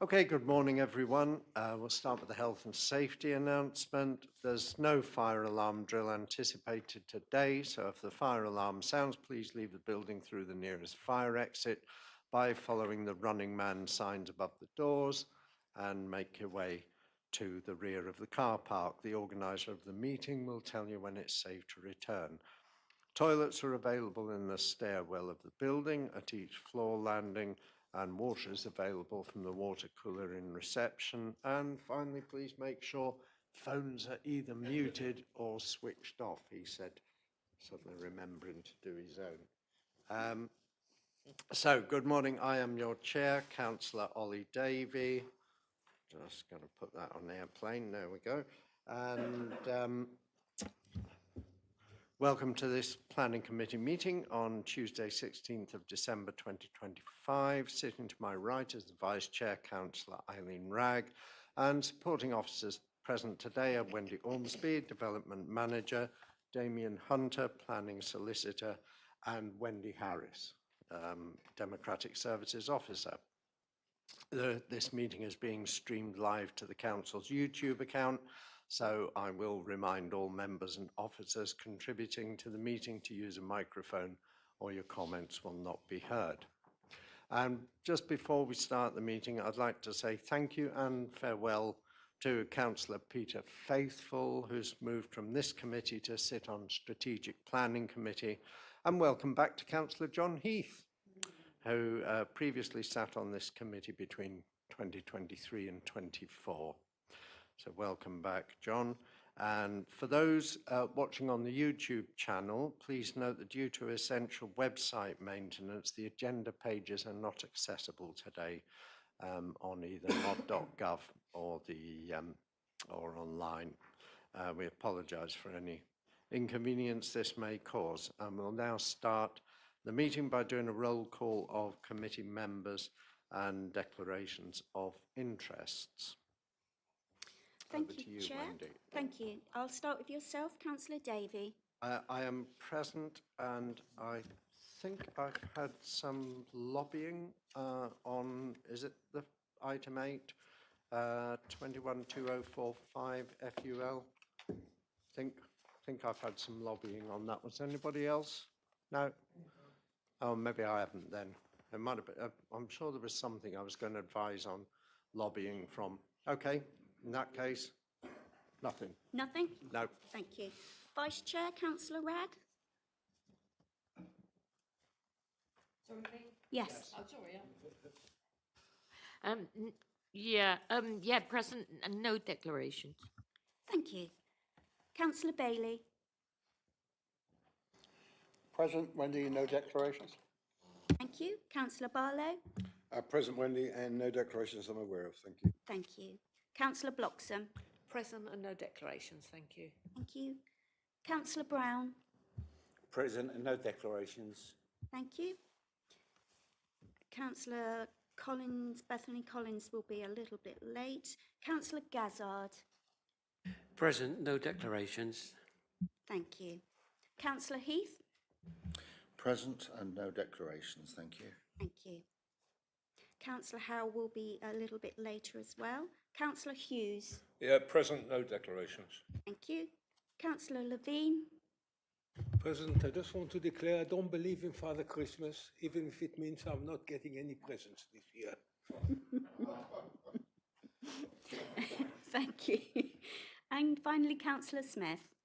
Okay, good morning, everyone. We'll start with the health and safety announcement. There's no fire alarm drill anticipated today, so if the fire alarm sounds, please leave the building through the nearest fire exit by following the running man signs above the doors and make your way to the rear of the car park. The organiser of the meeting will tell you when it's safe to return. Toilets are available in the stairwell of the building at each floor landing, and water is available from the water cooler in reception. And finally, please make sure phones are either muted or switched off, he said, suddenly remembering to do his own. So, good morning. I am your chair, Councillor Ollie Davey. Just going to put that on the airplane. There we go. And welcome to this Planning Committee meeting on Tuesday, 16th of December 2025. Sitting to my right is the Vice Chair, Councillor Eileen Wragg, and supporting officers present today are Wendy Ormsby, Development Manager, Damien Hunter, Planning Solicitor, and Wendy Harris, Democratic Services Officer. This meeting is being streamed live to the Council's YouTube account, so I will remind all members and officers contributing to the meeting to use a microphone or your comments will not be heard. And just before we start the meeting, I'd like to say thank you and farewell to Councillor Peter Faithfull, who's moved from this committee to sit on Strategic Planning Committee, and welcome back to Councillor John Heath, who previously sat on this committee between 2023 and 24. So welcome back, John. And for those watching on the YouTube channel, please note that due to essential website maintenance, the agenda pages are not accessible today on either mod.gov or or online. We apologise for any inconvenience this may cause. We'll now start the meeting by doing a roll call of committee members and declarations of interests. Thank you, Chair. Wendy. Thank you. I'll start with yourself, Councillor Davey. I am present, and I think I've had some lobbying on, is it the item 8, 212045 FUL? Think I've had some lobbying on that. Was anybody else? No? Oh, maybe I haven't then. It might have been, I'm sure there was something I was going to advise on lobbying from. Okay, in that case, nothing. Nothing? No. Thank you. Vice Chair, Councillor Wragg. Sorry, me? Yes. Oh, sorry. Yeah, present and no declarations. Thank you. Councillor Bailey. Present, Wendy, no declarations. Thank you. Councillor Barlow. Present, Wendy, and no declarations I'm aware of. Thank you. Thank you. Councillor Bloxham. Present and no declarations, thank you. Thank you. Councillor Brown. Present and no declarations. Thank you. Councillor Collins, Bethany Collins will be a little bit late. Councillor Gazzard. Present, no declarations. Thank you. Councillor Heath. Present and no declarations. Thank you. Thank you. Councillor Howe will be a little bit later as well. Councillor Hughes. Yeah, present, no declarations. Thank you. Councillor Levine. President, I just want to declare I don't believe in Father Christmas, even if it means I'm not getting any presents this year. Thank you. And finally, Councillor Smith.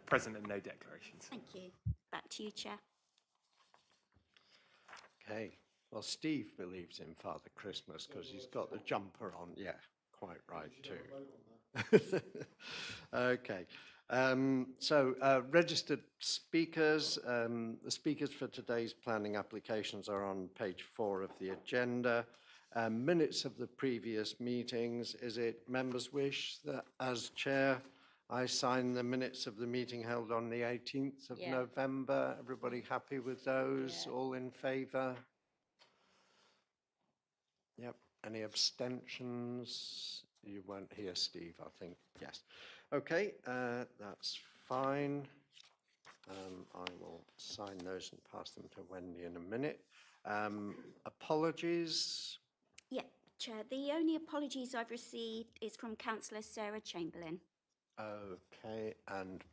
Present and no declarations. Thank you. Back to you, Chair. Okay. Well, Steve believes in Father Christmas because he's got the jumper on. Yeah, quite right too. Okay. Registered speakers. The speakers for today's planning applications are on page 4 of the agenda. Minutes of the previous meetings. Is it members' wish that as chair I sign the minutes of the meeting held on the 18th of November? Everybody happy with those? Yeah. All in favour? Yep. Any abstentions? You weren't here, Steve, I think. Yes. Okay, that's fine. I will sign those and pass them to Wendy in a minute. Apologies. Yeah, Chair, the only apologies I've received is from Councillor Sarah Chamberlain. Okay, and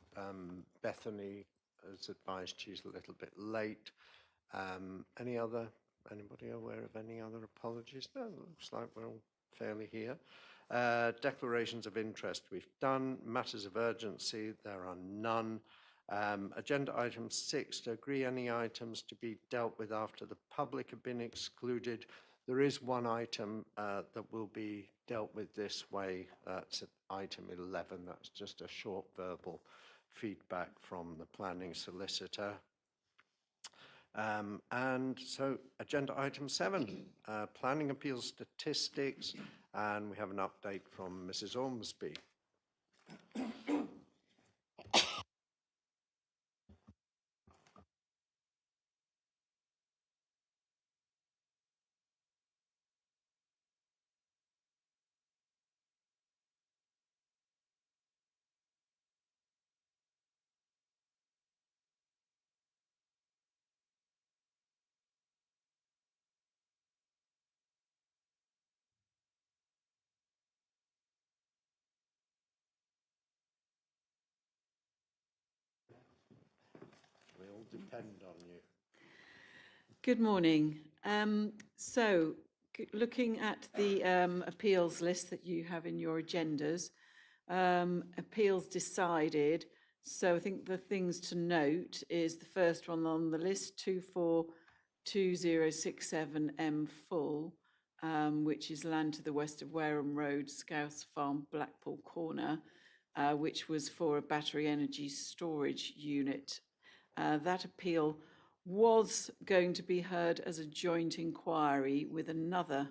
Bethany has advised she's a little bit late. Anybody aware of any other apologies? No, it looks like we're all fairly here. Declarations of interest we've done. Matters of urgency, there are none. Agenda item 6, to agree any items to be dealt with after the public have been excluded. There is one item that will be dealt with this way. That's item 11. That's just a short verbal feedback from the planning solicitor. And so agenda item 7, planning appeals statistics, and we have an update from Mrs. Ormsby. We all depend on you. Good morning. Looking at the appeals list that you have in your agendas, appeals decided. So I think the things to note is the first one on the list, 242067M Full, which is land to the west of Wareham Road, Scouse Farm, Blackpool Corner, which was for a battery energy storage unit. That appeal was going to be heard as a joint inquiry with another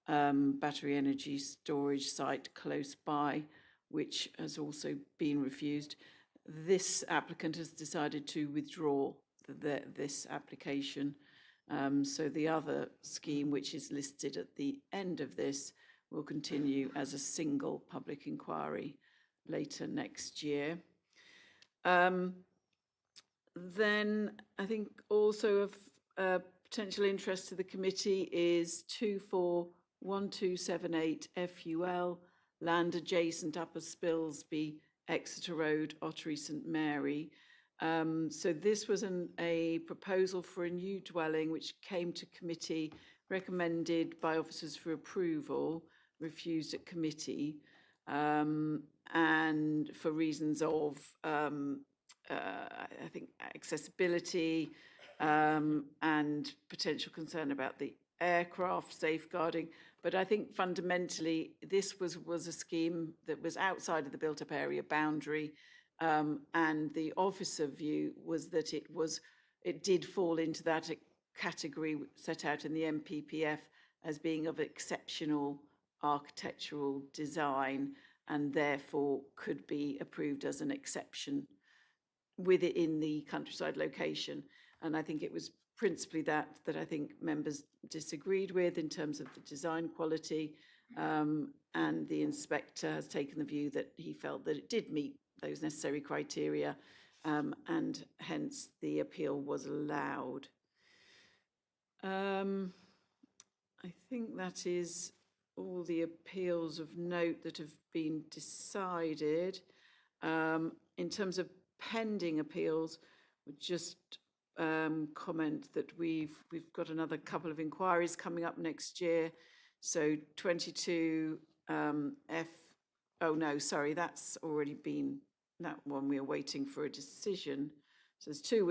battery energy storage site close by, which has also been refused. This applicant has decided to withdraw this application. So the other scheme, which is listed at the end of this, will continue as a single public inquiry later next year. Then I think also of potential interest to the committee is 241278 FUL, land adjacent Upper Spilsby, Exeter Road, Ottery St Mary. So this was a proposal for a new dwelling which came to committee, recommended by officers for approval, refused at committee, and for reasons of I think accessibility and potential concern about the aircraft safeguarding. But I think fundamentally this was a scheme that was outside of the built-up area boundary, and the officer view was that it did fall into that category set out in the MPPF as being of exceptional architectural design, and therefore could be approved as an exception with it in the countryside location. And I think it was principally that I think members disagreed with in terms of the design quality, and the inspector has taken the view that he felt that it did meet those necessary criteria, and hence the appeal was allowed. I think that is all the appeals of note that have been decided. In terms of pending appeals, would just comment that we've got another couple of inquiries coming up next year. So 22 oh no, sorry, that's already been, that one we are waiting for a decision. So there's two,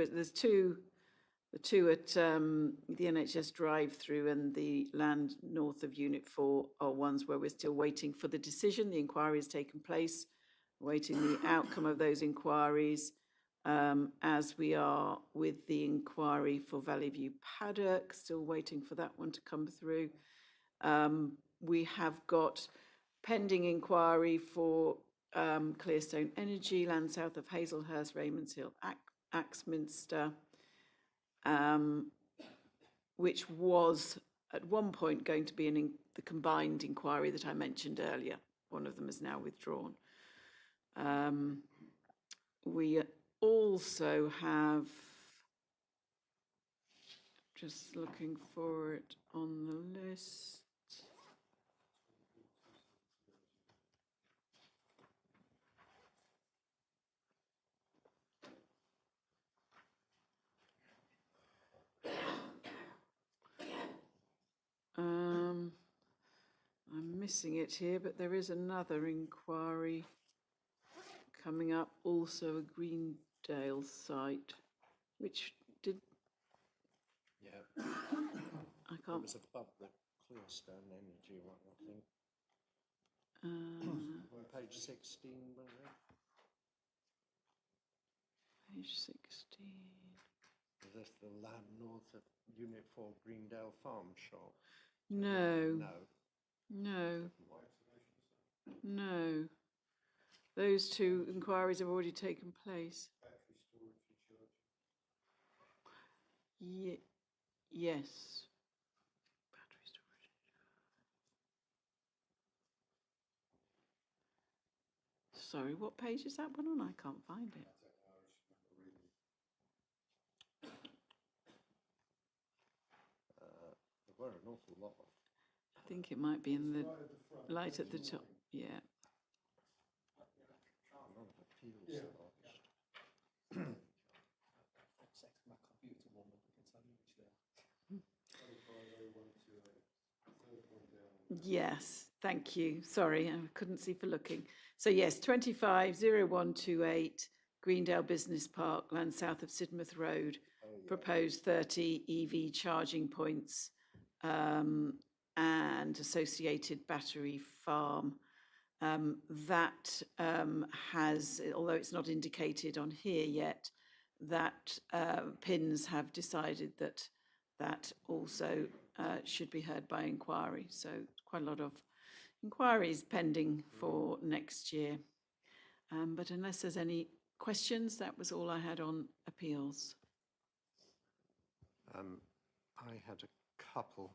the two at the NHS drive-through and the land north of Unit 4 are ones where we're still waiting for the decision. The inquiry has taken place, awaiting the outcome of those inquiries, as we are with the inquiry for Valley View Paddock, still waiting for that one to come through. We have got pending inquiry for Clearstone Energy, land south of Hazelhurst, Raymond's Hill, Axminster, which was at one point going to be the combined inquiry that I mentioned earlier. One of them is now withdrawn. We also have, just looking for it on the list, missing it here, but there is another inquiry coming up, also a Greendale site, which did, Yeah. I It can't, was above the Clearstone Energy one, I think. uh, On page 16, was it? page 16. Is this the land north of Unit 4 Greendale Farm Shop? No, No. no, no. Those two inquiries have already taken place. Yes. Battery storage. Sorry, what page is that one on? I can't find it. There were an awful lot of. I think it might be in the light at the top. Yeah. A lot of appeals lodged. Yes, thank you. Sorry, I couldn't see for looking. So yes, 250128 Greendale Business Park, land south of Sidmouth Road, proposed 30 EV charging points and associated battery farm. That has, although it's not indicated on here yet, that PINS have decided that that also should be heard by inquiry. So quite a lot of inquiries pending for next year. But unless there's any questions, that was all I had on appeals. I had a couple.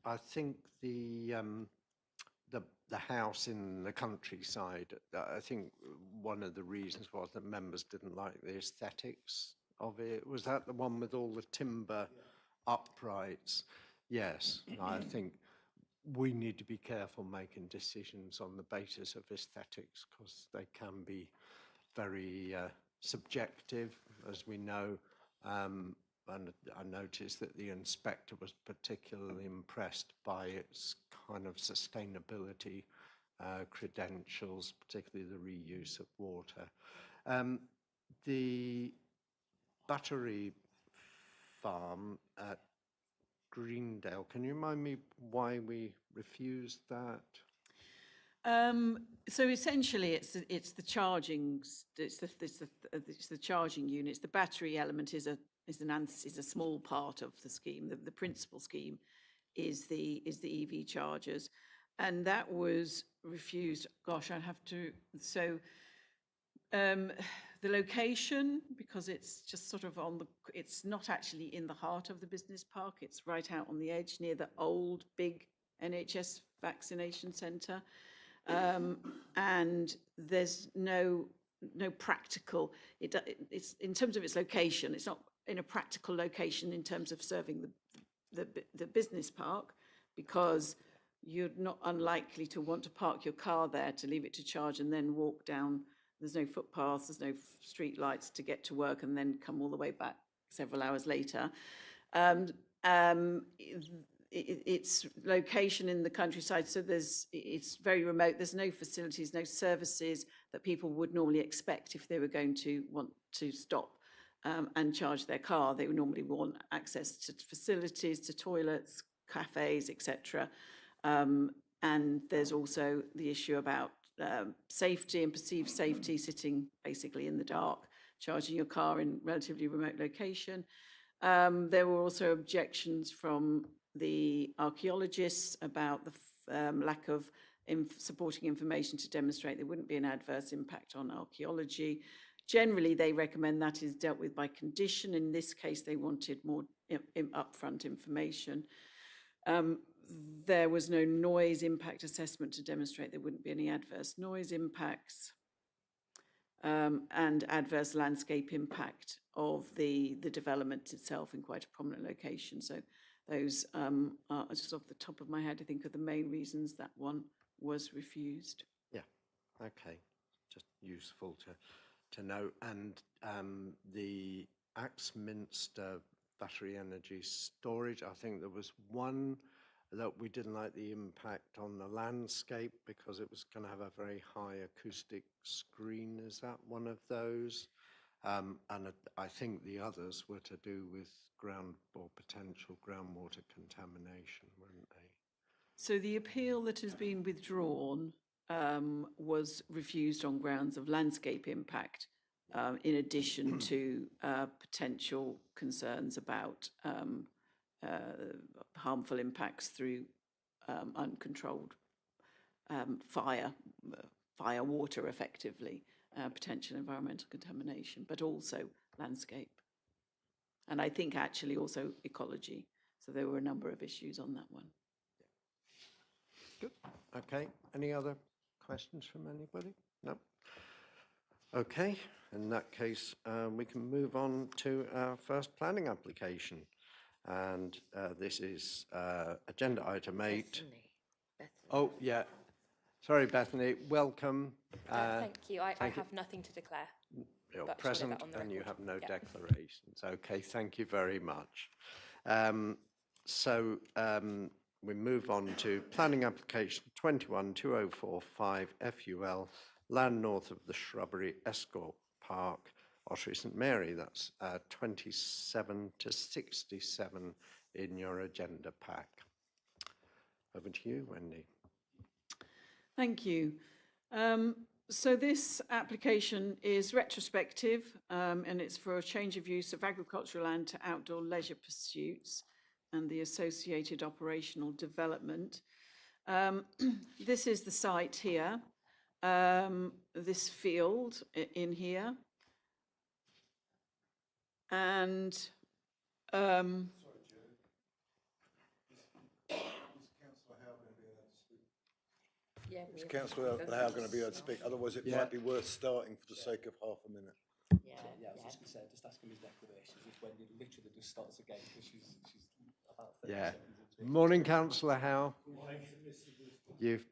I think the house in the countryside, I think one of the reasons was that members didn't like the aesthetics of it. Was that the one with all the timber uprights? Yes, I think we need to be careful making decisions on the basis of aesthetics because they can be very subjective, as we know. And I noticed that the inspector was particularly impressed by its kind of sustainability credentials, particularly the reuse of water. The battery farm at Greendale, can you remind me why we refused that? So essentially, it's the charging. It's the charging units. The battery element is a small part of the scheme. The principal scheme is the EV chargers, and that was refused. Gosh, I'd have to. So the location, because it's just sort of it's not actually in the heart of the business park. It's right out on the edge near the old big NHS vaccination centre. And there's no practical, it's in terms of its location, it's not in a practical location in terms of serving the business park, because you're not unlikely to want to park your car there to leave it to charge and then walk down. There's no footpaths, there's no street lights to get to work and then come all the way back several hours later. Its location in the countryside, so it's very remote. There's no facilities, no services that people would normally expect if they were going to want to stop and charge their car. They would normally want access to facilities, to toilets, cafes, etc. And there's also the issue about safety and perceived safety, sitting basically in the dark, charging your car in relatively remote location. There were also objections from the archaeologists about the lack of supporting information to demonstrate there wouldn't be an adverse impact on archaeology. Generally, they recommend that is dealt with by condition. In this case, they wanted more upfront information. There was no noise impact assessment to demonstrate there wouldn't be any adverse noise impacts. And adverse landscape impact of the development itself in quite a prominent location. So those are just off the top of my head, I think, are the main reasons that one was refused. Yeah, okay, just useful to know. And the Axminster battery energy storage, I think there was one that we didn't like the impact on the landscape because it was going to have a very high acoustic screen. Is that one of those? I think the others were to do with potential groundwater contamination, weren't they? So the appeal that has been withdrawn was refused on grounds of landscape impact, in addition to potential concerns about harmful impacts through uncontrolled fire water effectively, potential environmental contamination, but also landscape. And I think actually also ecology. So there were a number of issues on that one. Good. Okay. Any other questions from anybody? No? Okay. In that case, we can move on to our first planning application. And this is agenda item 8. Bethany. Oh, yeah. Sorry, Bethany. Welcome. Thank you. I thank you. have nothing to declare. You're but just wanted present that on the and you record. have no Yeah. declarations. Okay, thank you very much. We move on to planning application 212045 FUL, land north of the Shrubbery Escort Park, Ottery St Mary. That's 27 to 67 in your agenda pack. Over to you, Wendy. Thank you. So this application is retrospective, and it's for a change of use of agricultural land to outdoor leisure pursuits and the associated operational development. This is the site here, this field in here. And Yeah, Is Councillor Howe going to be able to speak? Otherwise, it Yeah. might be worth starting for the sake of half a minute. yeah, Yeah, I was just going to say, just asking his declarations, if Wendy literally just starts again, because she's about 30 Yeah. seconds into it. Morning, Councillor Howe. You've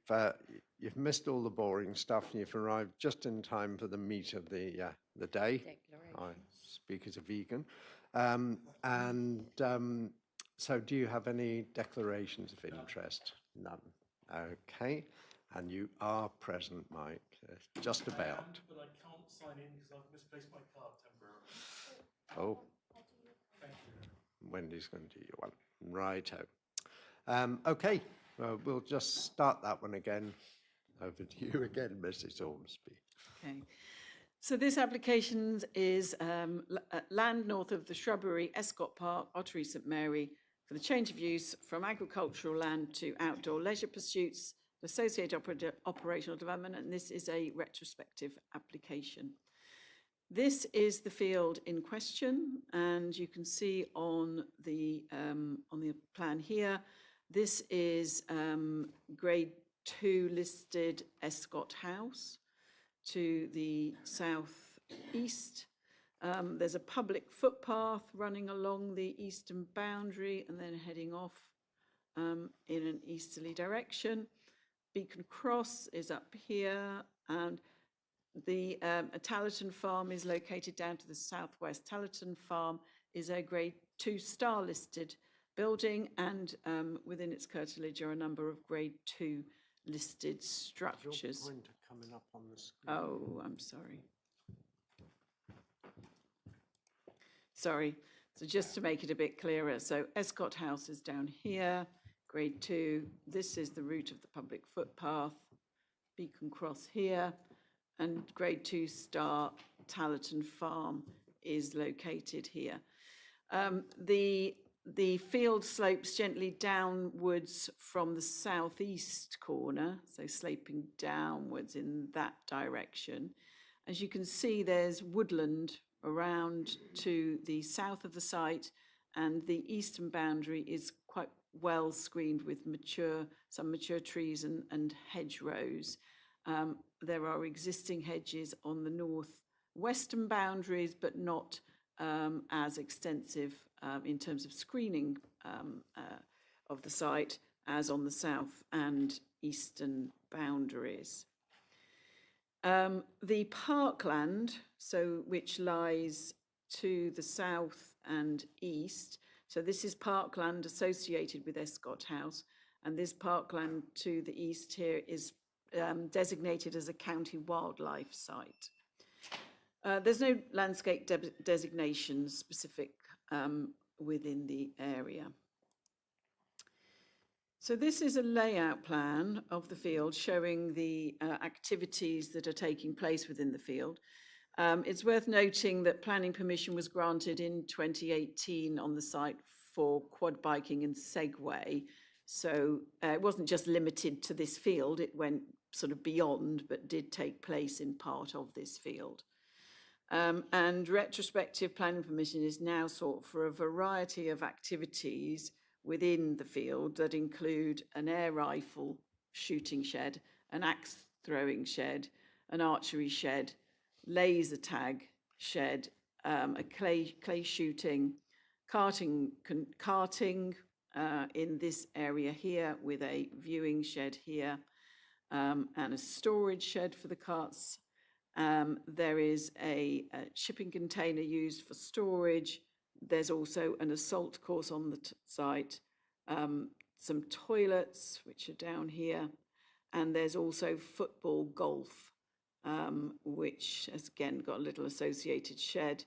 missed all the boring stuff and you've arrived just in time for the meat of the day. declaration. I speak as a vegan. So do you have any declarations of interest? None. Okay. And you are present, Mike, just about. But I can't sign in because I've misplaced my card temporarily. Oh, Thank you. Wendy's going to do you one. Righto. Okay, we'll just start that one again. Over to you again, Mrs. Ormsby. okay. So this application is land north of the Shrubbery Escort Park, Ottery St Mary, for the change of use from agricultural land to outdoor leisure pursuits, associated operational development, and this is a retrospective application. This is the field in question, and you can see on the plan here, this is grade 2 listed Escott House to the southeast. There's a public footpath running along the eastern boundary and then heading off in an easterly direction. Beacon Cross is up here, and the Tallerton Farm is located down to the southwest. Tallerton Farm is a grade 2 star listed building, and within its curtilage are a number of grade 2 listed structures. Is your pointer coming up on the screen? Oh, I'm sorry. Sorry. So just to make it a bit clearer, so Escott House is down here, grade 2. This is the route of the public footpath. Beacon Cross here, and grade 2 star Tallerton Farm is located here. The field slopes gently downwards from the southeast corner, so sloping downwards in that direction. As you can see, there's woodland around to the south of the site, and the eastern boundary is quite well screened with some mature trees and hedgerows. There are existing hedges on the northwestern boundaries, but not as extensive in terms of screening of the site as on the south and eastern boundaries. The parkland, which lies to the south and east, so this is parkland associated with Escott House, and this parkland to the east here is designated as a county wildlife site. There's no landscape designations specific within the area. So this is a layout plan of the field showing the activities that are taking place within the field. It's worth noting that planning permission was granted in 2018 on the site for quad biking and Segway. So it wasn't just limited to this field, it went sort of beyond, but did take place in part of this field. And retrospective planning permission is now sought for a variety of activities within the field that include an air rifle shooting shed, an axe throwing shed, an archery shed, laser tag shed, a clay shooting, karting in this area here with a viewing shed here, and a storage shed for the carts. There is a shipping container used for storage. There's also an assault course on the site, some toilets, which are down here, and there's also football golf, which has again got a little associated shed.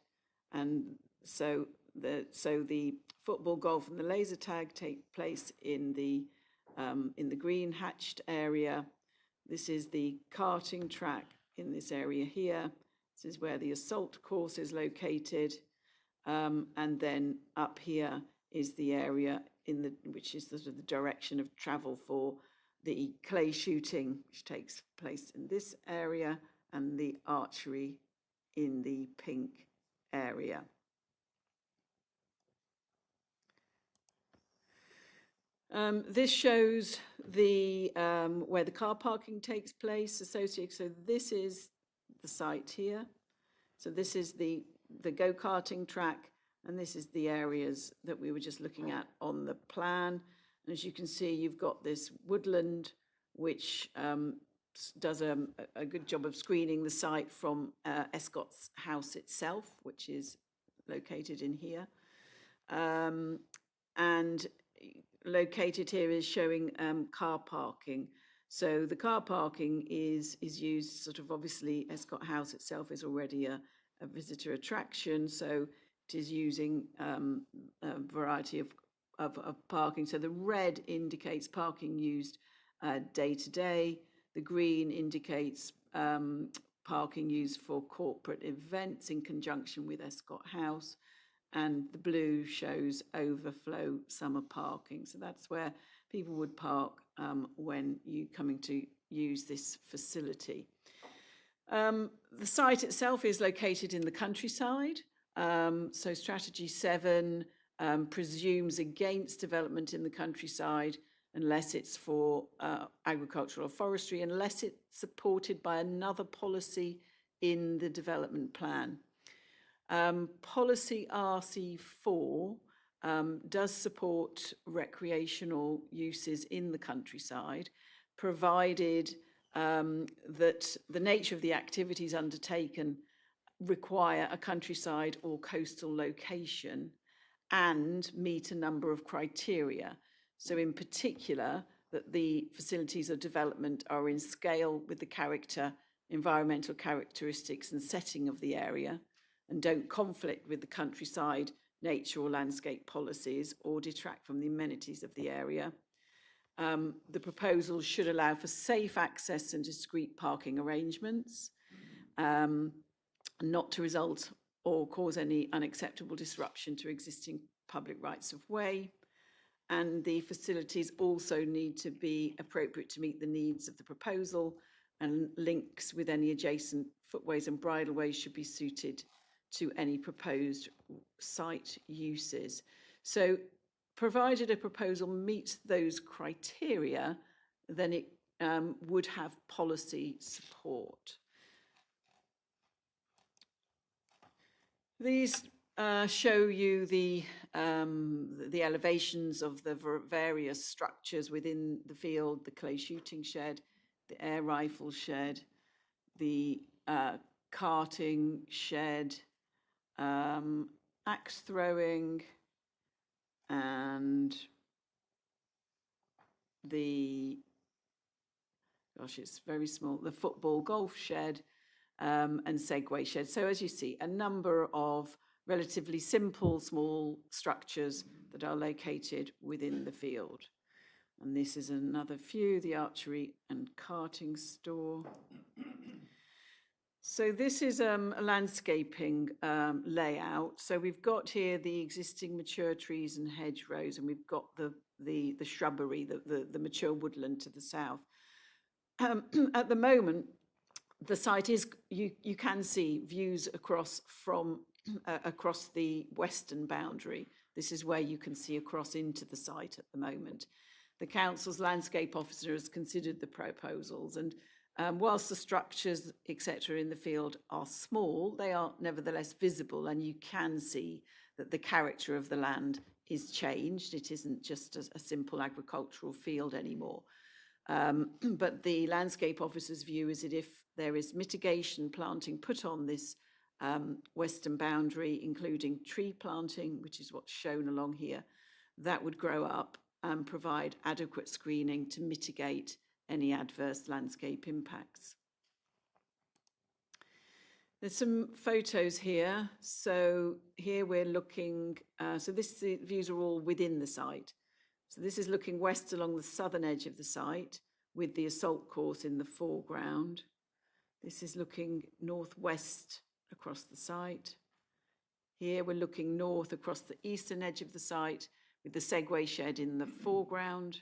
And so the football golf and the laser tag take place in the green hatched area. This is the karting track in this area here. This is where the assault course is located. And then up here is the area which is sort of the direction of travel for the clay shooting, which takes place in this area, and the archery in the pink area. This shows the where the car parking takes place associated. So this is the site here. So this is the go-karting track, and this is the areas that we were just looking at on the plan. And as you can see, you've got this woodland, which does a good job of screening the site from Escott's house itself, which is located in here. And located here is showing car parking. So the car parking is used sort of, obviously Escott House itself is already a visitor attraction, so it is using a variety of parking. So the red indicates parking used day to day. The green indicates parking used for corporate events in conjunction with Escott House. And the blue shows overflow summer parking. So that's where people would park when you're coming to use this facility. The site itself is located in the countryside. So Strategy 7 presumes against development in the countryside unless it's for agricultural or forestry, unless it's supported by another policy in the development plan. Policy RC4 does support recreational uses in the countryside, provided that the nature of the activities undertaken require a countryside or coastal location and meet a number of criteria. So in particular, that the facilities of development are in scale with the character, environmental characteristics and setting of the area, and don't conflict with the countryside, nature or landscape policies or detract from the amenities of the area. The proposal should allow for safe access and discrete parking arrangements, not to result or cause any unacceptable disruption to existing public rights of way. And the facilities also need to be appropriate to meet the needs of the proposal, and links with any adjacent footways and bridleways should be suited to any proposed site uses. So provided a proposal meets those criteria, then it would have policy support. These show you the elevations of the various structures within the field: the clay shooting shed, the air rifle shed, the karting shed, axe throwing, and gosh, it's very small, the football golf shed and Segway shed. So as you see, a number of relatively simple, small structures that are located within the field. And this is another view, the archery and karting store. So this is a landscaping layout. So we've got here the existing mature trees and hedgerows, and we've got the shrubbery, the mature woodland to the south. At the moment, the site is, you can see views across from across the western boundary. This is where you can see across into the site at the moment. The council's landscape officer has considered the proposals, and whilst the structures, etc., in the field are small, they are nevertheless visible, and you can see that the character of the land is changed. It isn't just a simple agricultural field anymore. But the landscape officer's view is that if there is mitigation planting put on this western boundary, including tree planting, which is what's shown along here, that would grow up and provide adequate screening to mitigate any adverse landscape impacts. There's some photos here. So here we're looking, the views are all within the site. So this is looking west along the southern edge of the site with the assault course in the foreground. This is looking northwest across the site. Here we're looking north across the eastern edge of the site with the Segway shed in the foreground.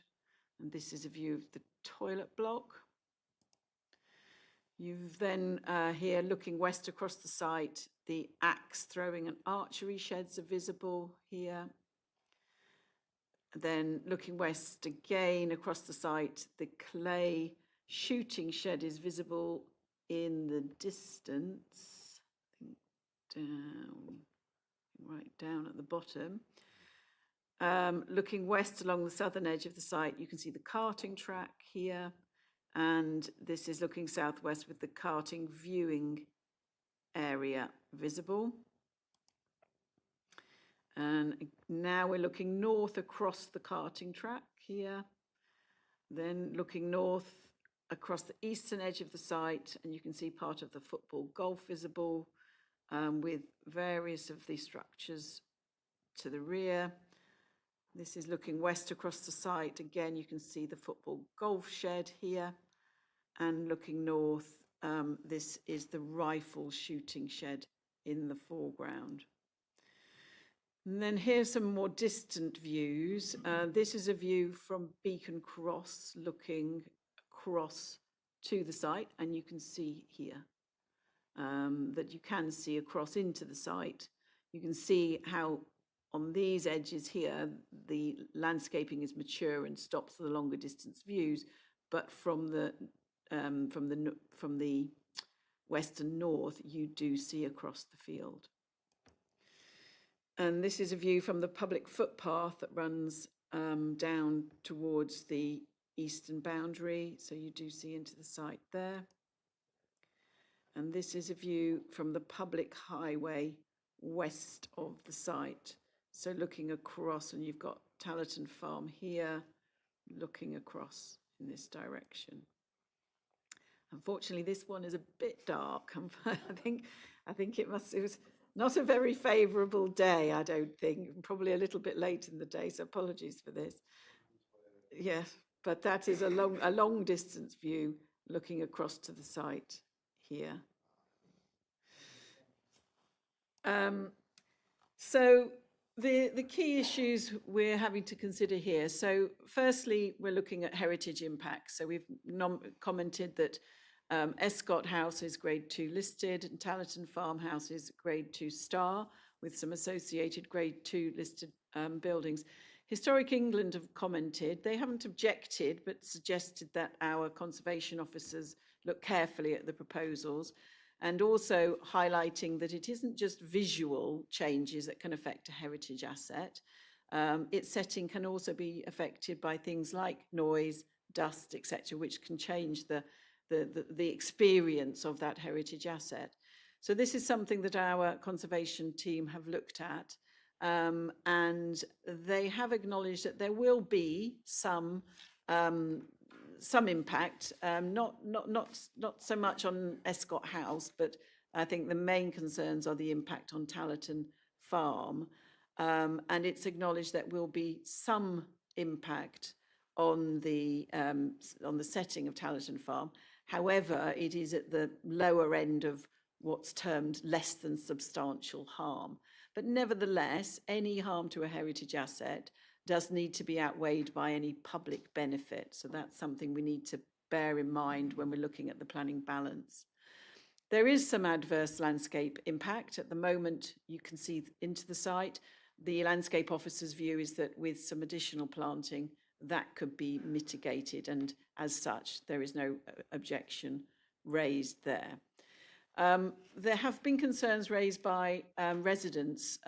And this is a view of the toilet block. You've then here looking west across the site, the axe throwing and archery sheds are visible here. Then looking west again across the site, the clay shooting shed is visible in the distance, I think right down at the bottom. Looking west along the southern edge of the site, you can see the karting track here, and this is looking southwest with the karting viewing area visible. And now we're looking north across the karting track here, then looking north across the eastern edge of the site, and you can see part of the football golf visible with various of the structures to the rear. This is looking west across the site. Again, you can see the football golf shed here, and looking north, this is the rifle shooting shed in the foreground. And then here's some more distant views. This is a view from Beacon Cross looking across to the site, and you can see here that you can see across into the site. You can see how on these edges here, the landscaping is mature and stops the longer distance views, but from the west and north, you do see across the field. And this is a view from the public footpath that runs down towards the eastern boundary. So you do see into the site there. And this is a view from the public highway west of the site. So looking across, and you've got Tallerton Farm here, looking across in this direction. Unfortunately, this one is a bit dark. I think it was not a very favourable day, I don't think. Probably a little bit late in the day, so apologies for this. Yes, but that is a long distance view looking across to the site here. So the key issues we're having to consider here. So firstly, we're looking at heritage impacts. So we've commented that Escott House is Grade 2 listed, and Tallerton Farmhouse is Grade 2 star, with some associated Grade 2 listed buildings. Historic England have commented. They haven't objected, but suggested that our conservation officers look carefully at the proposals, and also highlighting that it isn't just visual changes that can affect a heritage asset. Its setting can also be affected by things like noise, dust, etc., which can change the experience of that heritage asset. So this is something that our conservation team have looked at, and they have acknowledged that there will be some some impact, not so much on Escott House, but I think the main concerns are the impact on Tallerton Farm. And it's acknowledged that will be some impact on the setting of Tallerton Farm. However, it is at the lower end of what's termed less than substantial harm. But nevertheless, any harm to a heritage asset does need to be outweighed by any public benefit. So that's something we need to bear in mind when we're looking at the planning balance. There is some adverse landscape impact. At the moment, you can see into the site. The landscape officer's view is that with some additional planting, that could be mitigated, and as such, there is no objection raised there. There have been concerns raised by residents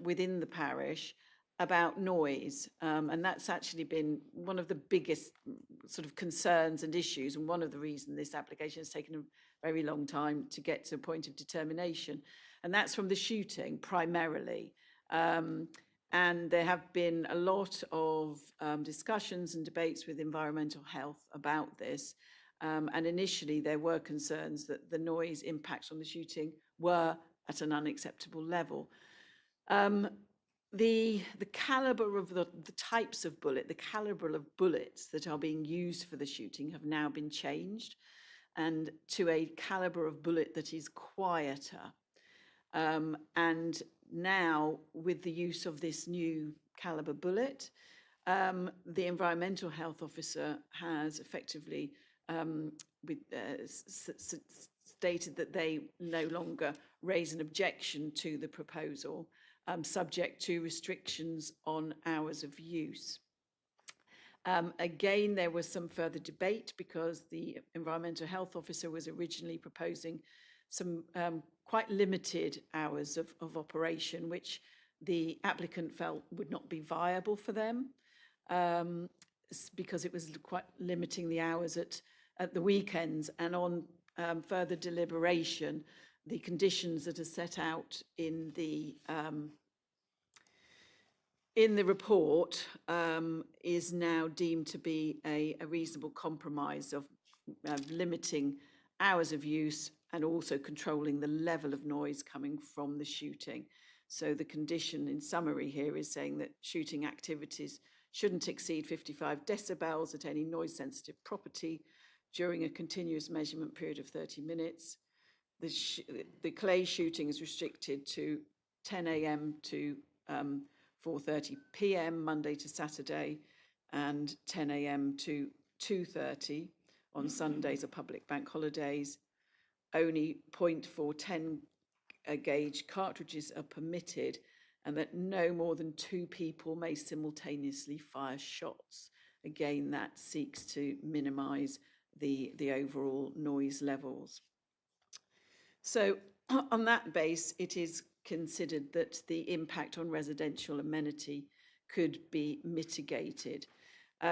within the parish about noise, and that's actually been one of the biggest sort of concerns and issues, and one of the reasons this application has taken a very long time to get to a point of determination, and that's from the shooting primarily. And there have been a lot of discussions and debates with environmental health about this. And initially there were concerns that the noise impacts on the shooting were at an unacceptable level. The caliber of the types of bullet, the caliber of bullets that are being used for the shooting have now been changed, and to a caliber of bullet that is quieter. And now, with the use of this new caliber bullet, the environmental health officer has effectively stated that they no longer raise an objection to the proposal, subject to restrictions on hours of use. Again, there was some further debate because the environmental health officer was originally proposing some quite limited hours of operation, which the applicant felt would not be viable for them because it was quite limiting the hours at the weekends. And on further deliberation, the conditions that are set out in the report is now deemed to be a reasonable compromise of limiting hours of use and also controlling the level of noise coming from the shooting. So the condition in summary here is saying that shooting activities shouldn't exceed 55 decibels at any noise sensitive property during a continuous measurement period of 30 minutes. The clay shooting is restricted to 10 a.m. to 4:30 p.m. Monday to Saturday, and 10 a.m. to 2:30 on Sundays or public bank holidays. Only .410 gauge cartridges are permitted, and that no more than 2 people may simultaneously fire shots. Again, that seeks to minimize the overall noise levels. So on that base, it is considered that the impact on residential amenity could be mitigated.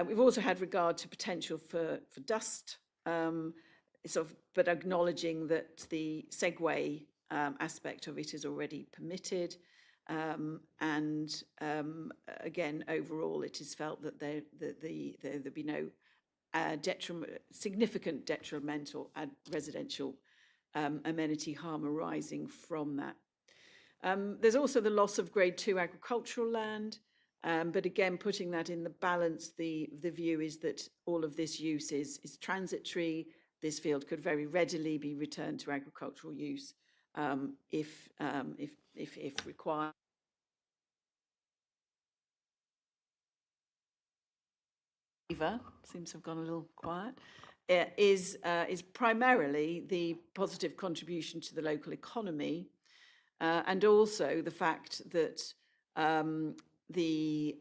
We've also had regard to potential for dust, but acknowledging that the Segway aspect of it is already permitted. Again, overall, it is felt that there'd be no significant detrimental residential amenity harm arising from that. There's also the loss of Grade 2 agricultural land, but again, putting that in the balance, the view is that all of this use is transitory. This field could very readily be returned to agricultural use if required. Seems to have gone a little quiet. Is primarily the positive contribution to the local economy, and also the fact that the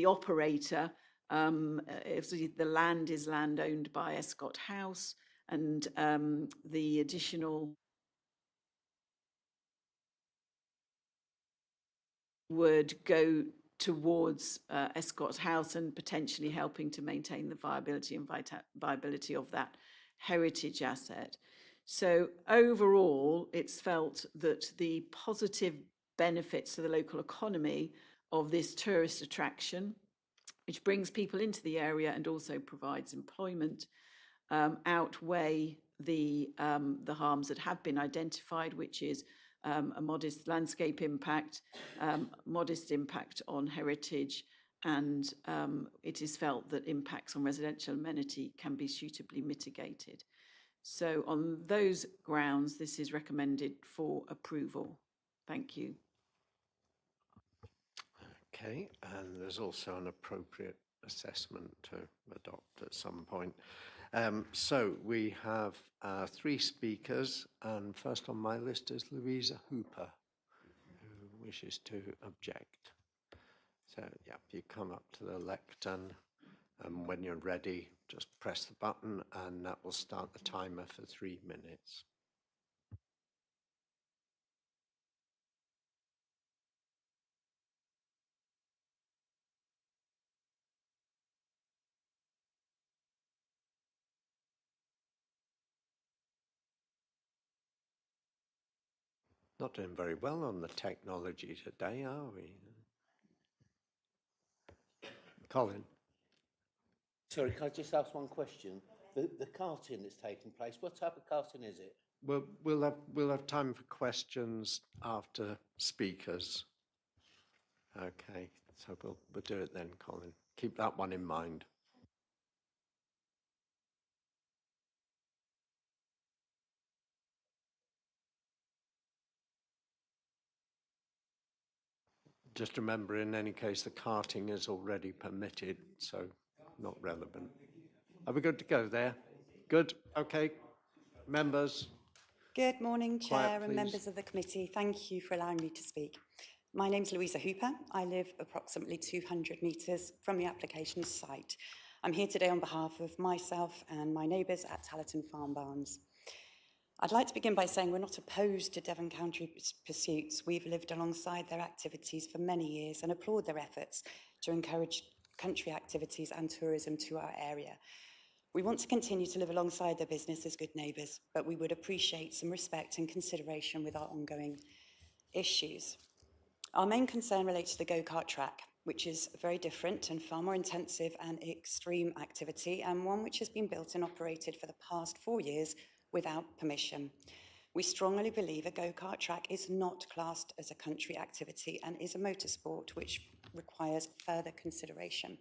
operator, if the land is land owned by Escott House, and the additional would go towards Escott House and potentially helping to maintain the viability and viability of that heritage asset. So overall, it's felt that the positive benefits to the local economy of this tourist attraction which brings people into the area and also provides employment, outweigh the harms that have been identified, which is a modest landscape impact, modest impact on heritage, and it is felt that impacts on residential amenity can be suitably mitigated. So on those grounds, this is recommended for approval. Thank you. Okay, and there's also an appropriate assessment to adopt at some point. So we have 3 speakers, and first on my list is Louisa Hooper, who wishes to object. So, yeah, you come up to the lectern, and when you're ready, just press the button, and that will start the timer for 3 minutes. Not doing very well on the technology today, are we? Colin? Sorry, can I just ask one question? The carting that's taking place, what type of carting is it? We'll have time for questions after speakers. Okay, so we'll do it then, Colin. Keep that one in mind. Just remember, in any case, the carting is already permitted, so not relevant. Are we good to go there? Good, okay. Members? Good morning, Quiet, Chair and please. members of the committee. Thank you for allowing me to speak. My name's Louisa Hooper. I live approximately 200 metres from the application site. I'm here today on behalf of myself and my neighbours at Tallerton Farm Barns. I'd like to begin by saying we're not opposed to Devon County pursuits. We've lived alongside their activities for many years and applaud their efforts to encourage country activities and tourism to our area. We want to continue to live alongside their business as good neighbours, but we would appreciate some respect and consideration with our ongoing issues. Our main concern relates to the go-kart track, which is very different and far more intensive and extreme activity, and one which has been built and operated for the past 4 years without permission. We strongly believe a go-kart track is not classed as a country activity and is a motorsport which requires further consideration.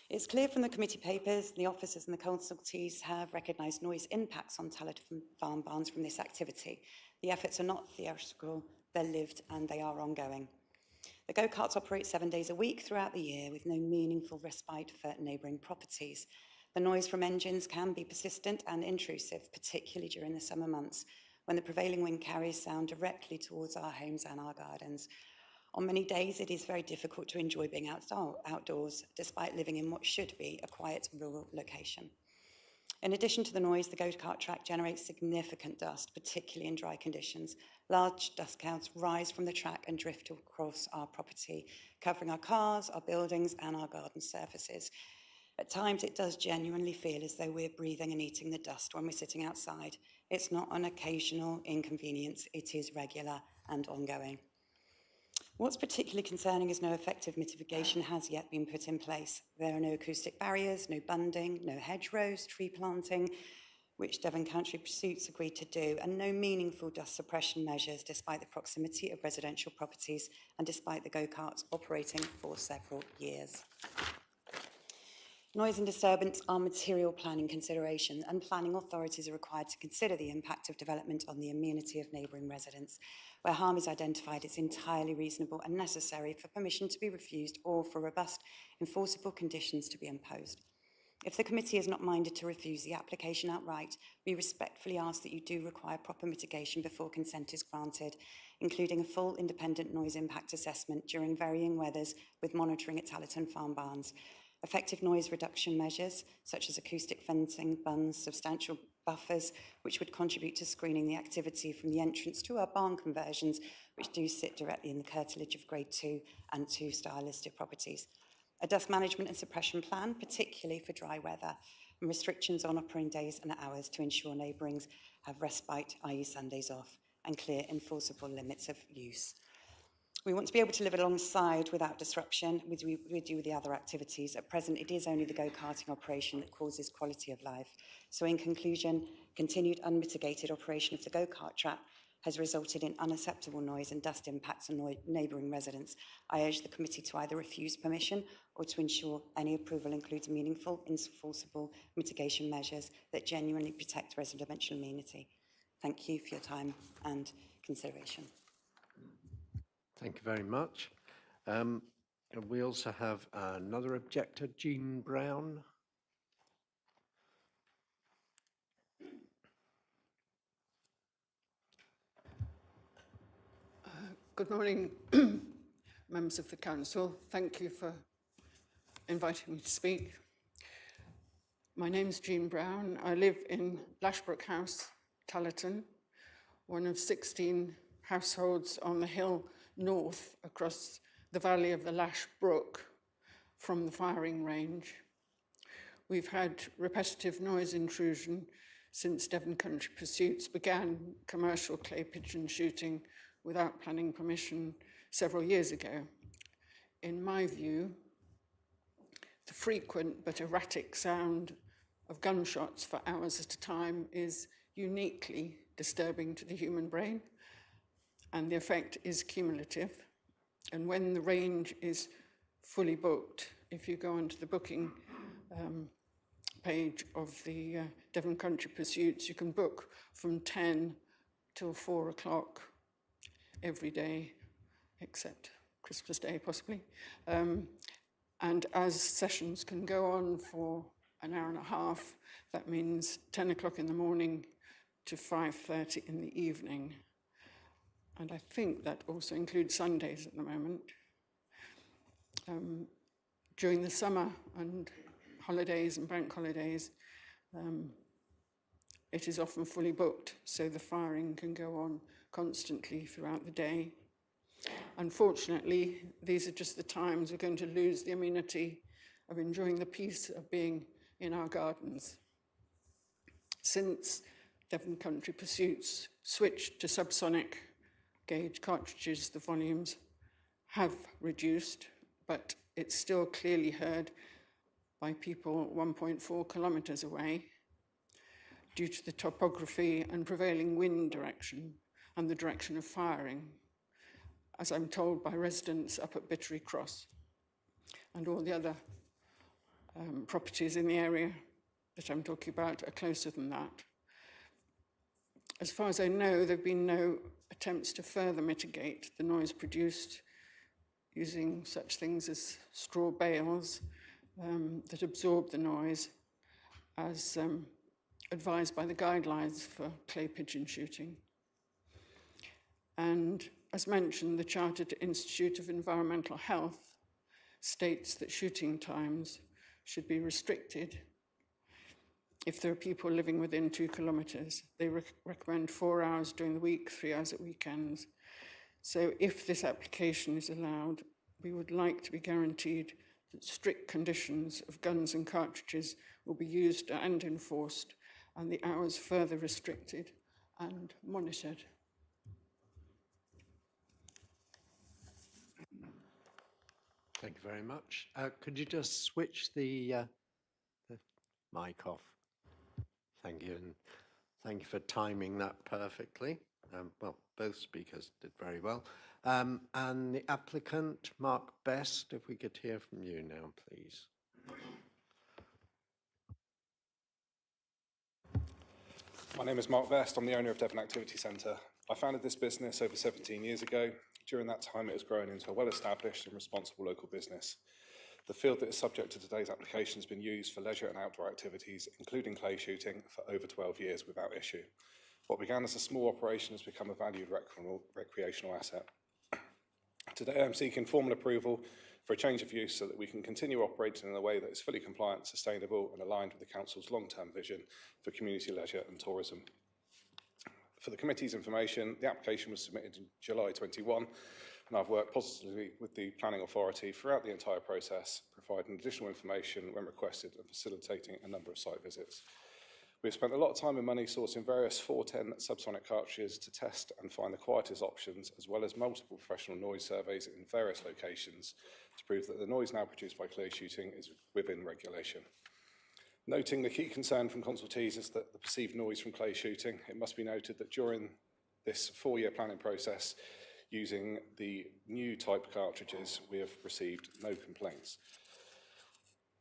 It's clear from the committee papers, the officers and the consultees have recognised noise impacts on Tallerton Farm Barns from this activity. The efforts are not theoretical, they're lived and they are ongoing. The go-karts operate 7 days a week throughout the year with no meaningful respite for neighbouring properties. The noise from engines can be persistent and intrusive, particularly during the summer months, when the prevailing wind carries sound directly towards our homes and our gardens. On many days, it is very difficult to enjoy being outdoors, despite living in what should be a quiet rural location. In addition to the noise, the go-kart track generates significant dust, particularly in dry conditions. Large dust clouds rise from the track and drift across our property, covering our cars, our buildings, and our garden surfaces. At times, it does genuinely feel as though we're breathing and eating the dust when we're sitting outside. It's not an occasional inconvenience, it is regular and ongoing. What's particularly concerning is no effective mitigation has yet been put in place. There are no acoustic barriers, no bunding, no hedgerows, tree planting, which Devon County Pursuits agreed to do, and no meaningful dust suppression measures despite the proximity of residential properties and despite the go-karts operating for several years. Noise and disturbance are material planning considerations, and planning authorities are required to consider the impact of development on the amenity of neighbouring residents. Where harm is identified, it's entirely reasonable and necessary for permission to be refused or for robust, enforceable conditions to be imposed. If the committee is not minded to refuse the application outright, we respectfully ask that you do require proper mitigation before consent is granted, including a full independent noise impact assessment during varying weathers with monitoring at Tallerton Farm Barns. Effective noise reduction measures, such as acoustic fencing, bunds, substantial buffers, which would contribute to screening the activity from the entrance to our barn conversions, which do sit directly in the curtilage of Grade 2 and 2-star listed properties. A dust management and suppression plan, particularly for dry weather, and restrictions on operating days and hours to ensure neighbourings have respite, i.e. Sundays off, and clear enforceable limits of use. We want to be able to live alongside without disruption with the other activities. At present, it is only the go-karting operation that causes quality of life. So in conclusion, continued unmitigated operation of the go-kart track has resulted in unacceptable noise and dust impacts on neighbouring residents. I urge the committee to either refuse permission or to ensure any approval includes meaningful, enforceable mitigation measures that genuinely protect residential amenity. Thank you for your time and consideration. Thank you very much. And we also have another objector, Jean Brown. Good morning, members of the council. Thank you for inviting me to speak. My name's Jean Brown. I live in Lashbrook House, Callerton, one of 16 households on the hill north across the valley of the Lash Brook from the firing range. We've had repetitive noise intrusion since Devon Country Pursuits began commercial clay pigeon shooting without planning permission several years ago. In my view, the frequent but erratic sound of gunshots for hours at a time is uniquely disturbing to the human brain, and the effect is cumulative. And when the range is fully booked, if you go onto the booking page of the Devon Country Pursuits, you can book from 10 till 4 o'clock every day, except Christmas Day, possibly. And as sessions can go on for an hour and a half, that means 10 o'clock in the morning to 5:30 in the evening. And I think that also includes Sundays at the moment. During the summer and holidays and bank holidays, it is often fully booked, so the firing can go on constantly throughout the day. Unfortunately, these are just the times we're going to lose the amenity of enjoying the peace of being in our gardens. Since Devon Country Pursuits switched to subsonic gauge cartridges, the volumes have reduced, but it's still clearly heard by people 1.4 kilometres away due to the topography and prevailing wind direction and the direction of firing, as I'm told by residents up at Bittery Cross and all the other properties in the area that I'm talking about are closer than that. As far as I know, there have been no attempts to further mitigate the noise produced using such things as straw bales that absorb the noise as advised by the guidelines for clay pigeon shooting. And as mentioned, the Chartered Institute of Environmental Health states that shooting times should be restricted if there are people living within 2 kilometres. They recommend 4 hours during the week, 3 hours at weekends. So if this application is allowed, we would like to be guaranteed that strict conditions of guns and cartridges will be used and enforced, and the hours further restricted and monitored. Thank you very much. Could you just switch the mic off? Thank you, and thank you for timing that perfectly. Well, both speakers did very well. And the applicant, Mark Best, if we could hear from you now, please. My name is Mark Best. I'm the owner of Devon Activity Centre. I founded this business over 17 years ago. During that time, it has grown into a well-established and responsible local business. The field that is subject to today's application has been used for leisure and outdoor activities, including clay shooting, for over 12 years without issue. What began as a small operation has become a valued recreational asset. Today, I'm seeking formal approval for a change of use so that we can continue operating in a way that is fully compliant, sustainable, and aligned with the Council's long-term vision for community leisure and tourism. For the committee's information, the application was submitted in July 21, and I've worked positively with the planning authority throughout the entire process, providing additional information when requested and facilitating a number of site visits. We've spent a lot of time and money sourcing various 410 subsonic cartridges to test and find the quietest options, as well as multiple professional noise surveys in various locations to prove that the noise now produced by clay shooting is within regulation. Noting the key concern from consultees is that the perceived noise from clay shooting, it must be noted that during this 4-year planning process, using the new type cartridges, we have received no complaints.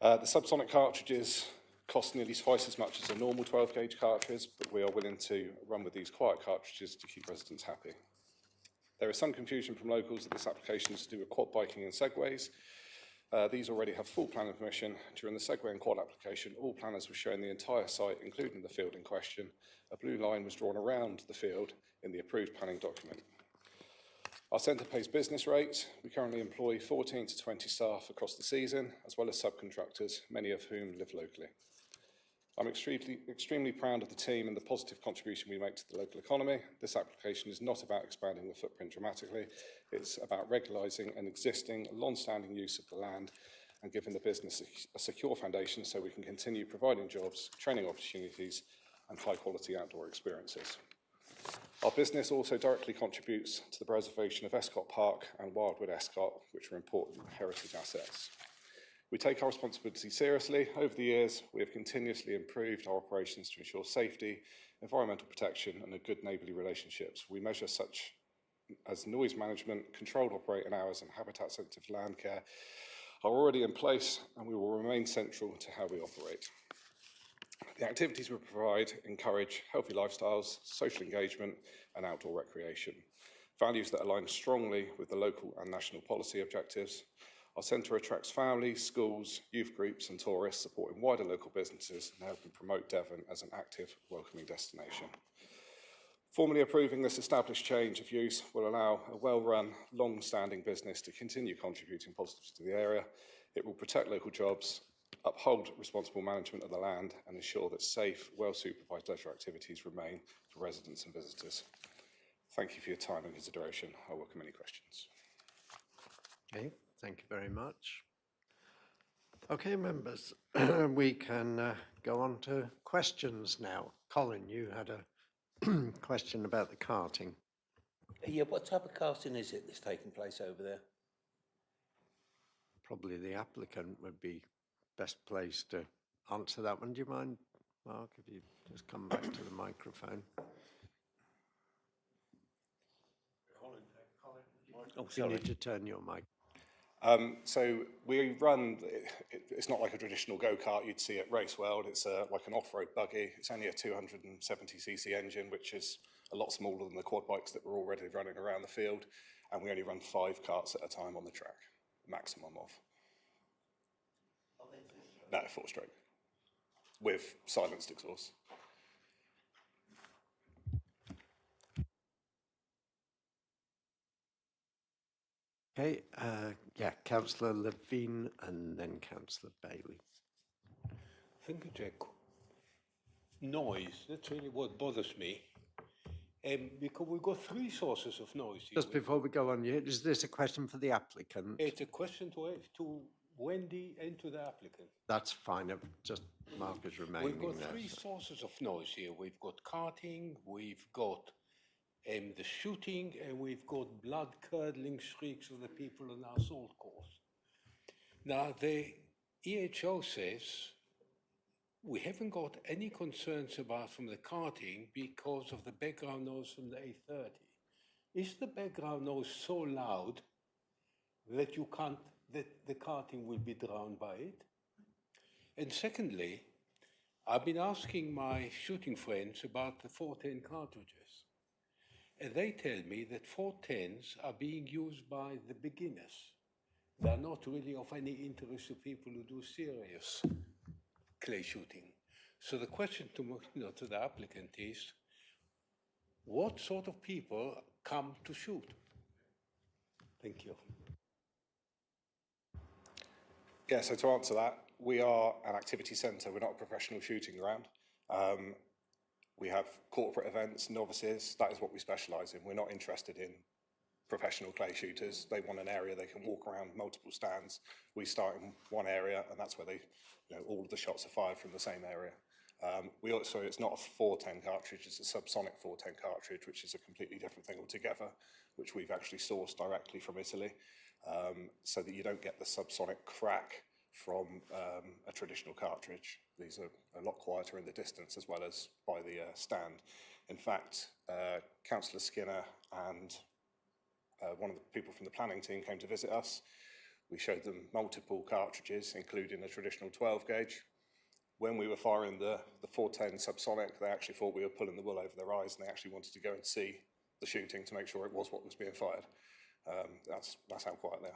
The subsonic cartridges cost nearly twice as much as a normal 12-gauge cartridge, but we are willing to run with these quiet cartridges to keep residents happy. There is some confusion from locals that this application is to do with quad biking and segways. These already have full planning permission. During the segway and quad application, all planners were showing the entire site, including the field in question. A blue line was drawn around the field in the approved planning document. Our centre pays business rates. We currently employ 14 to 20 staff across the season, as well as subcontractors, many of whom live locally. I'm extremely proud of the team and the positive contribution we make to the local economy. This application is not about expanding the footprint dramatically. It's about regularising an existing, long-standing use of the land and giving the business a secure foundation so we can continue providing jobs, training opportunities and high-quality outdoor experiences. Our business also directly contributes to the preservation of Escott Park and Wildwood Escott, which are important heritage assets. We take our responsibility seriously. Over the years, we have continuously improved our operations to ensure safety, environmental protection and good neighbourly relationships. We measure such as noise management, controlled operating hours and habitat-sensitive land care are already in place and we will remain central to how we operate. The activities we provide encourage healthy lifestyles, social engagement and outdoor recreation, values that align strongly with the local and national policy objectives. Our centre attracts families, schools, youth groups and tourists, supporting wider local businesses and helping promote Devon as an active, welcoming destination. Formally approving this established change of use will allow a well-run, long-standing business to continue contributing positively to the area. It will protect local jobs, uphold responsible management of the land and ensure that safe, well-supervised leisure activities remain for residents and visitors. Thank you for your time and consideration. I welcome any questions. Okay, thank you very much. Okay, members, we can go on to questions now. Colin, you had a question about the karting. Yeah, what type of karting is it that's taking place over there? Probably the applicant would be best placed to answer that one. Do you mind, Mark, if you just come back to the microphone? Oh, You sorry. need to turn your mic. So we run, it's not like a traditional go-kart you'd see at Race World. It's like an off-road buggy. It's only a 270cc engine, which is a lot smaller than the quad bikes that were already running around the field. And we only run 5 karts at a time on the track, maximum of. No, 4-stroke, with silenced exhaust. Okay, yeah, Councillor Levine and then Councillor Bailey. Thank you, Jack. Noise, that's really what bothers me. Because we've got 3 sources of noise here. Just before we go on, is this a question for the applicant? It's a question to Wendy and to the applicant. That's fine, just Mark is remaining We've got there. 3 sources of noise here. We've got karting, we've got the shooting, and we've got blood-curdling shrieks of the people on our assault course. Now, the EHO says we haven't got any concerns about from the karting because of the background noise from the A30. Is the background noise so loud that you can't, that the karting will be drowned by it? And secondly, I've been asking my shooting friends about the 410 cartridges. And they tell me that 410s are being used by the beginners. They're not really of any interest to people who do serious clay shooting. So the question to the applicant is, what sort of people come to shoot? Thank you. Yeah, so to answer that, we are an activity centre, we're not a professional shooting ground. We have corporate events, novices, that is what we specialise in. We're not interested in professional clay shooters. They want an area they can walk around multiple stands. We start in one area and that's where they, all of the shots are fired from the same area. So it's not a 410 cartridge, it's a subsonic 410 cartridge, which is a completely different thing altogether, which we've actually sourced directly from Italy, so that you don't get the subsonic crack from a traditional cartridge. These are a lot quieter in the distance as well as by the stand. In fact, Councillor Skinner and one of the people from the planning team came to visit us. We showed them multiple cartridges, including a traditional 12 gauge. When we were firing the 410 subsonic, they actually thought we were pulling the wool over their eyes, and they actually wanted to go and see the shooting to make sure it was what was being fired. That's how quiet they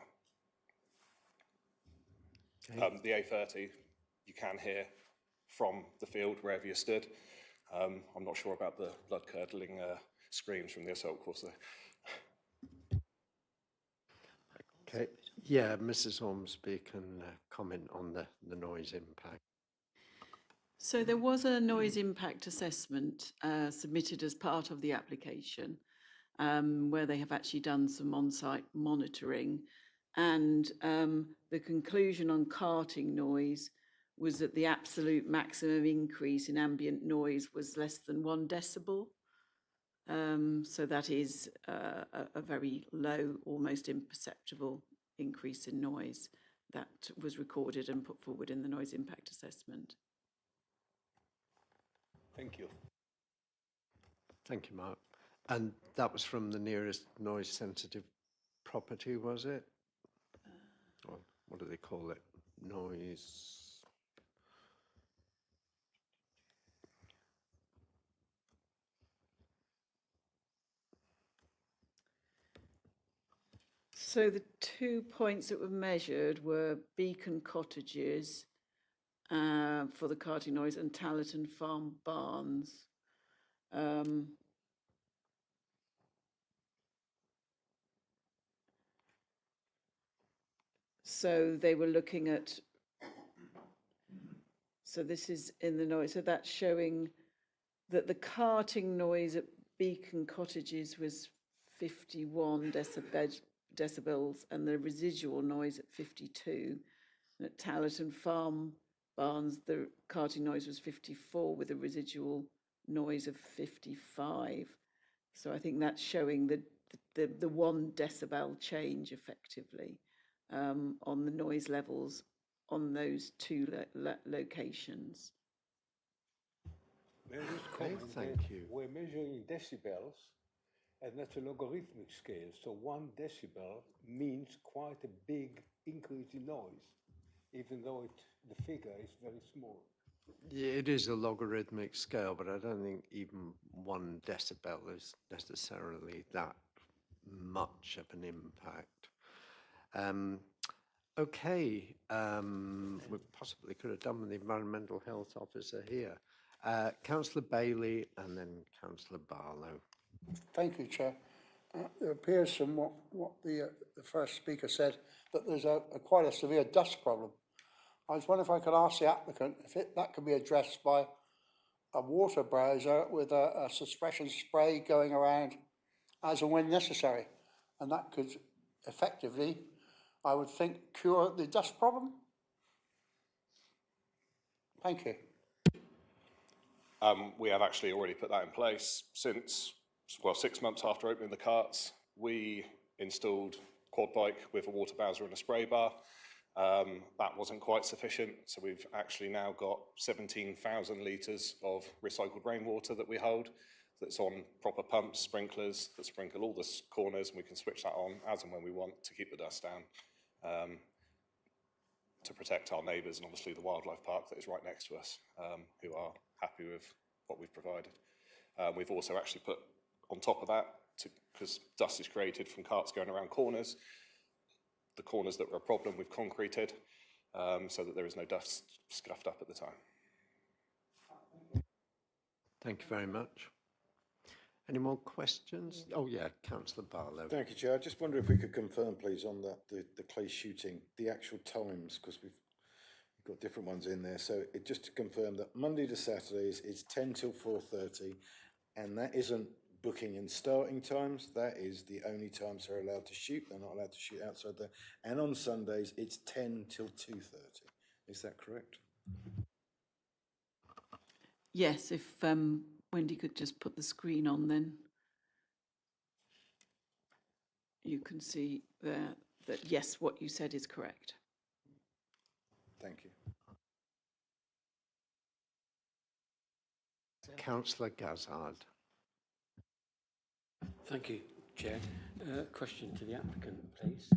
are. The A30, you can hear from the field wherever you stood. I'm not sure about the blood-curdling screams from the assault course there. Okay, yeah, Mrs. Ormsby can comment on the noise impact. So there was a noise impact assessment submitted as part of the application, where they have actually done some on-site monitoring, and the conclusion on carting noise was that the absolute maximum increase in ambient noise was less than 1 decibel. So that is a very low, almost imperceptible increase in noise that was recorded and put forward in the noise impact assessment. Thank you. Thank you, Mark. And that was from the nearest noise-sensitive property, was it? Or what do they call it? Noise... So the 2 points that were measured were Beacon Cottages for the carting noise and Tallerton Farm Barns. So they were looking at, so this is in the noise, so that's showing that the carting noise at Beacon Cottages was 51 decibels and the residual noise at 52. And at Tallerton Farm Barns, the carting noise was 54 with a residual noise of 55. So I think that's showing the 1 decibel change effectively on the noise levels on those 2 locations. May I just Okay, comment thank that you. We're measuring decibels, and that's a logarithmic scale. So 1 decibel means quite a big increase in noise, even though the figure is very small. Yeah, it is a logarithmic scale, but I don't think even 1 decibel is necessarily that much of an impact. Okay, we possibly could have done with the Environmental Health Officer here. Councillor Bailey and then Councillor Barlow. Thank you, Chair. It appears from what the first speaker said that there's quite a severe dust problem. I was wondering if I could ask the applicant if that could be addressed by a water browser with a suppression spray going around as and when necessary. And that could effectively, I would think, cure the dust problem. Thank you. We have actually already put that in place since, well, 6 months after opening the carts. We installed quad bike with a water bowser and a spray bar. That wasn't quite sufficient, so we've actually now got 17,000 litres of recycled rainwater that we hold, that's on proper pumps, sprinklers that sprinkle all the corners, and we can switch that on as and when we want to keep the dust down, to protect our neighbours and obviously the wildlife park that is right next to us, who are happy with what we've provided. We've also actually put on top of that, because dust is created from carts going around corners, the corners that were a problem we've concreted, so that there is no dust scuffed up at the time. Thank you very much. Any more questions? Oh yeah, Councillor Barlow. Thank you, Chair. I just wonder if we could confirm, please, on the clay shooting, the actual times, because we've got different ones in there. So just to confirm that Monday to Saturdays is 10 till 4:30, and that isn't booking and starting times. That is the only times they're allowed to shoot. They're not allowed to shoot outside there. And on Sundays, it's 10 till 2:30. Is that correct? Yes, if Wendy could just put the screen on, then you can see there that, yes, what you said is correct. Thank you. Councillor Gazard. Thank you, Chair. Question to the applicant, please.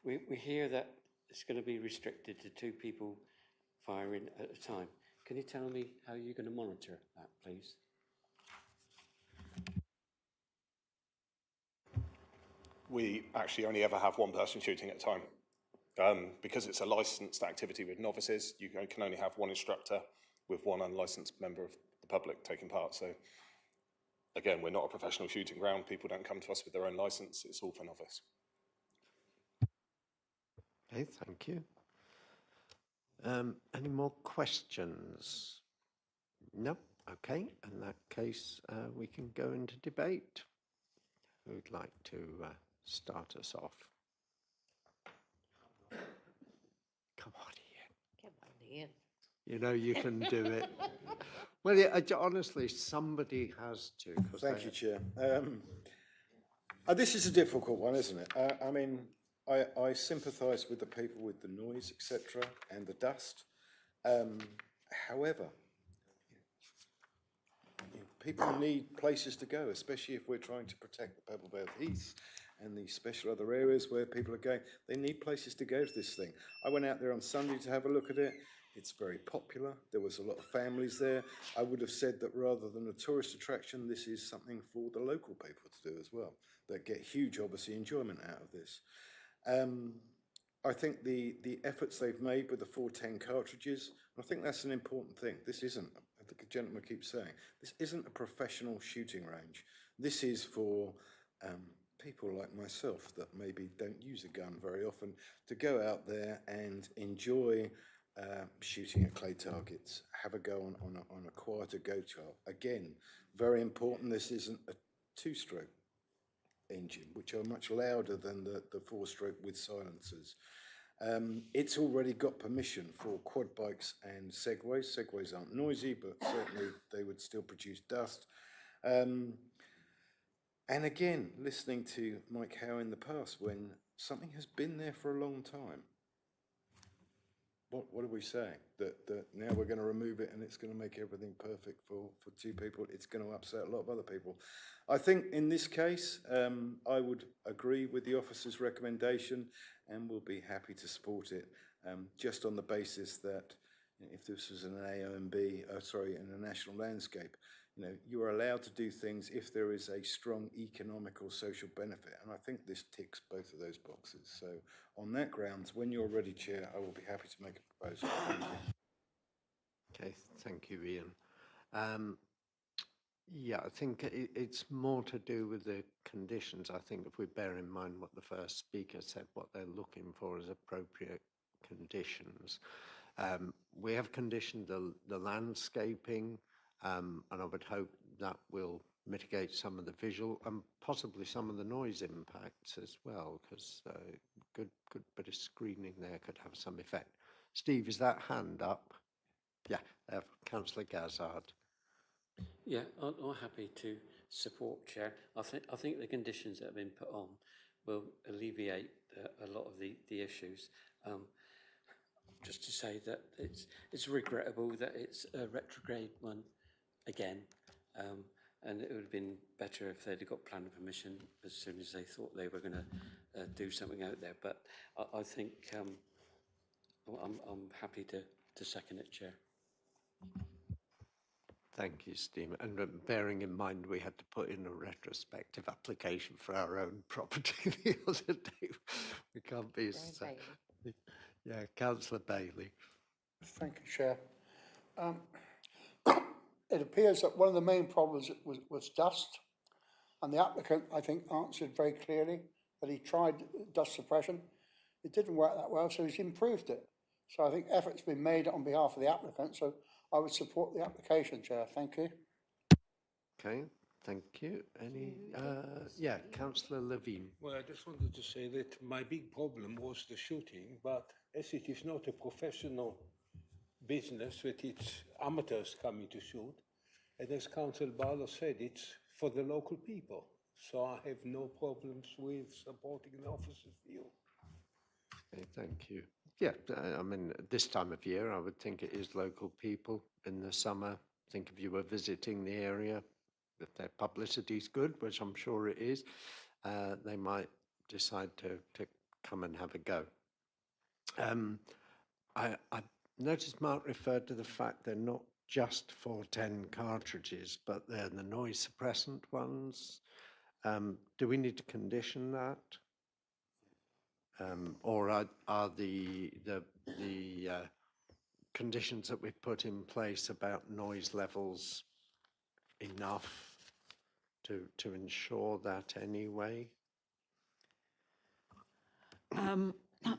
We hear that it's going to be restricted to 2 people firing at a time. Can you tell me how you're going to monitor that, please? We actually only ever have one person shooting at a time. Because it's a licensed activity with novices, you can only have one instructor with one unlicensed member of the public taking part. So again, we're not a professional shooting ground. People don't come to us with their own license. It's all for novice. Okay, thank you. Any more questions? No? Okay, in that case, we can go into debate. Who'd like to start us off? Come on, Ian. Come on, Ian. You know you can do it. Well, yeah, honestly, somebody has to. Thank you, Chair. This is a difficult one, isn't it? I mean, I sympathise with the people with the noise, etc., and the dust. However, people need places to go, especially if we're trying to protect the Pebble Belt Heath and the special other areas where people are going. They need places to go to this thing. I went out there on Sunday to have a look at it. It's very popular. There was a lot of families there. I would have said that rather than a tourist attraction, this is something for the local people to do as well, that get huge, obviously, enjoyment out of this. I think the efforts they've made with the 410 cartridges, I think that's an important thing. This isn't, I think the gentleman keeps saying, this isn't a professional shooting range. This is for people like myself that maybe don't use a gun very often to go out there and enjoy shooting at clay targets, have a go on a quieter go-kart. Again, very important, this isn't a 2-stroke engine, which are much louder than the 4-stroke with silencers. It's already got permission for quad bikes and Segways. Segways aren't noisy, but certainly they would still produce dust. And again, listening to Mike Howe in the past, when something has been there for a long time, what are we saying? That now we're going to remove it and it's going to make everything perfect for 2 people. It's going to upset a lot of other people. I think in this case, I would agree with the officer's recommendation and will be happy to support it, just on the basis that if this was an AONB, in a national landscape, you are allowed to do things if there is a strong economical social benefit. And I think this ticks both of those boxes. So on that grounds, when you're ready, Chair, I will be happy to make a proposal. Thank you. Okay, thank you, Ian. Yeah, I think it's more to do with the conditions. I think if we bear in mind what the first speaker said, what they're looking for is appropriate conditions. We have conditioned the landscaping, and I would hope that will mitigate some of the visual and possibly some of the noise impacts as well, because good bit of screening there could have some effect. Steve, is that hand up? Yeah, Councillor Gazard. Yeah, I'm happy to support, Chair. I think the conditions that have been put on will alleviate a lot of the issues. Just to say that it's regrettable that it's a retrograde one again, and it would have been better if they'd have got planning permission as soon as they thought they were going to do something out there. But I think I'm happy to second it, Chair. Thank you, Steve. And bearing in mind we had to put in a retrospective application for our own property the other day. We can't be... Yeah, Councillor Bailey. Thank you, Chair. It appears that one of the main problems was dust, and the applicant, I think, answered very clearly that he tried dust suppression. It didn't work that well, so he's improved it. So I think effort's been made on behalf of the applicant, so I would support the application, Chair. Thank you. Okay, thank you. Any, yeah, Councillor Levine. Well, I just wanted to say that my big problem was the shooting, but as it is not a professional business with its amateurs coming to shoot. And as Councillor Barlow said, it's for the local people. So I have no problems with supporting the officer's view. Okay, thank you. Yeah, I mean, this time of year, I would think it is local people. In the summer, think if you were visiting the area, if their publicity is good, which I'm sure it is, they might decide to come and have a go. I noticed Mark referred to the fact they're not just 410 cartridges, but they're the noise suppressant ones. Do we need to condition that? Or are the conditions that we've put in place about noise levels enough to ensure that anyway?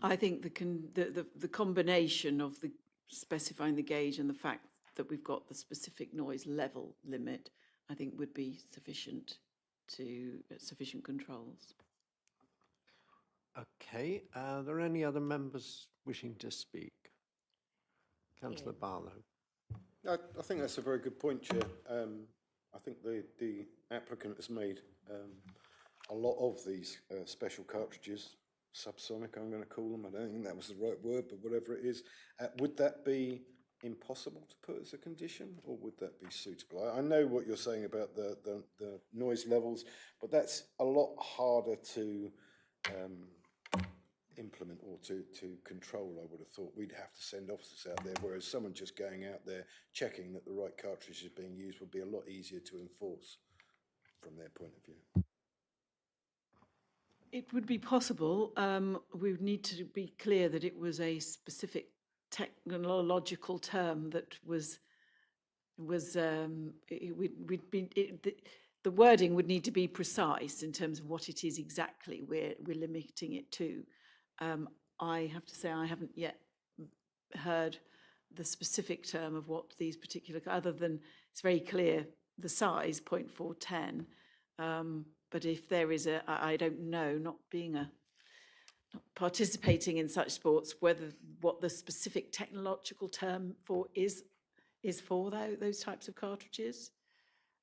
I think the combination of the specifying the gauge and the fact that we've got the specific noise level limit, I think would be sufficient controls. Okay, are there any other members wishing to speak? Councillor Barlow. I think that's a very good point, Chair. I think the applicant has made a lot of these special cartridges, subsonic I'm going to call them, I don't think that was the right word, but whatever it is. Would that be impossible to put as a condition, or would that be suitable? I know what you're saying about the noise levels, but that's a lot harder to implement or to control. I would have thought we'd have to send officers out there, whereas someone just going out there checking that the right cartridge is being used would be a lot easier to enforce from their point of view. It would be possible. We would need to be clear that it was a specific technological term that the wording would need to be precise in terms of what it is exactly we're limiting it to. I have to say I haven't yet heard the specific term of what these particular, other than it's very clear the size, 0.410. But if there is I don't know, not participating in such sports, what the specific technological term for is for those types of cartridges.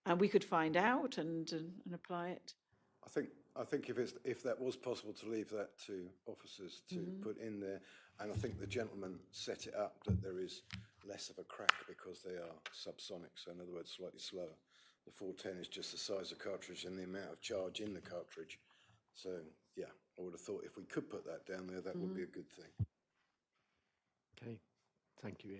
And we could find out and apply it. I think if that was possible to leave that to officers to put in there, and I think the gentleman set it up that there is less of a crack because they are subsonic, so in other words, slightly slower. The 410 is just the size of cartridge and the amount of charge in the cartridge. So yeah, I would have thought if we could put that down there, that would be a good thing. Okay, thank you,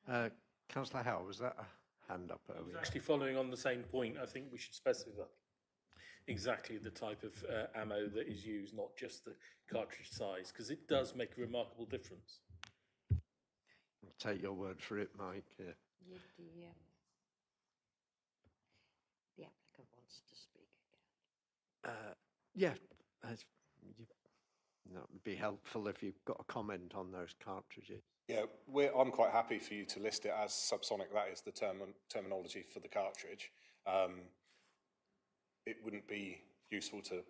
Ian. Councillor Howell, was that a hand up earlier? Actually, following on the same point, I think we should specify exactly the type of ammo that is used, not just the cartridge size, because it does make a remarkable difference. I'll take your word for it, Mike. Yeah. The applicant wants to speak again. Yeah, that would be helpful if you've got a comment on those cartridges. Yeah, I'm quite happy for you to list it as subsonic. That is the terminology for the cartridge. It wouldn't be useful to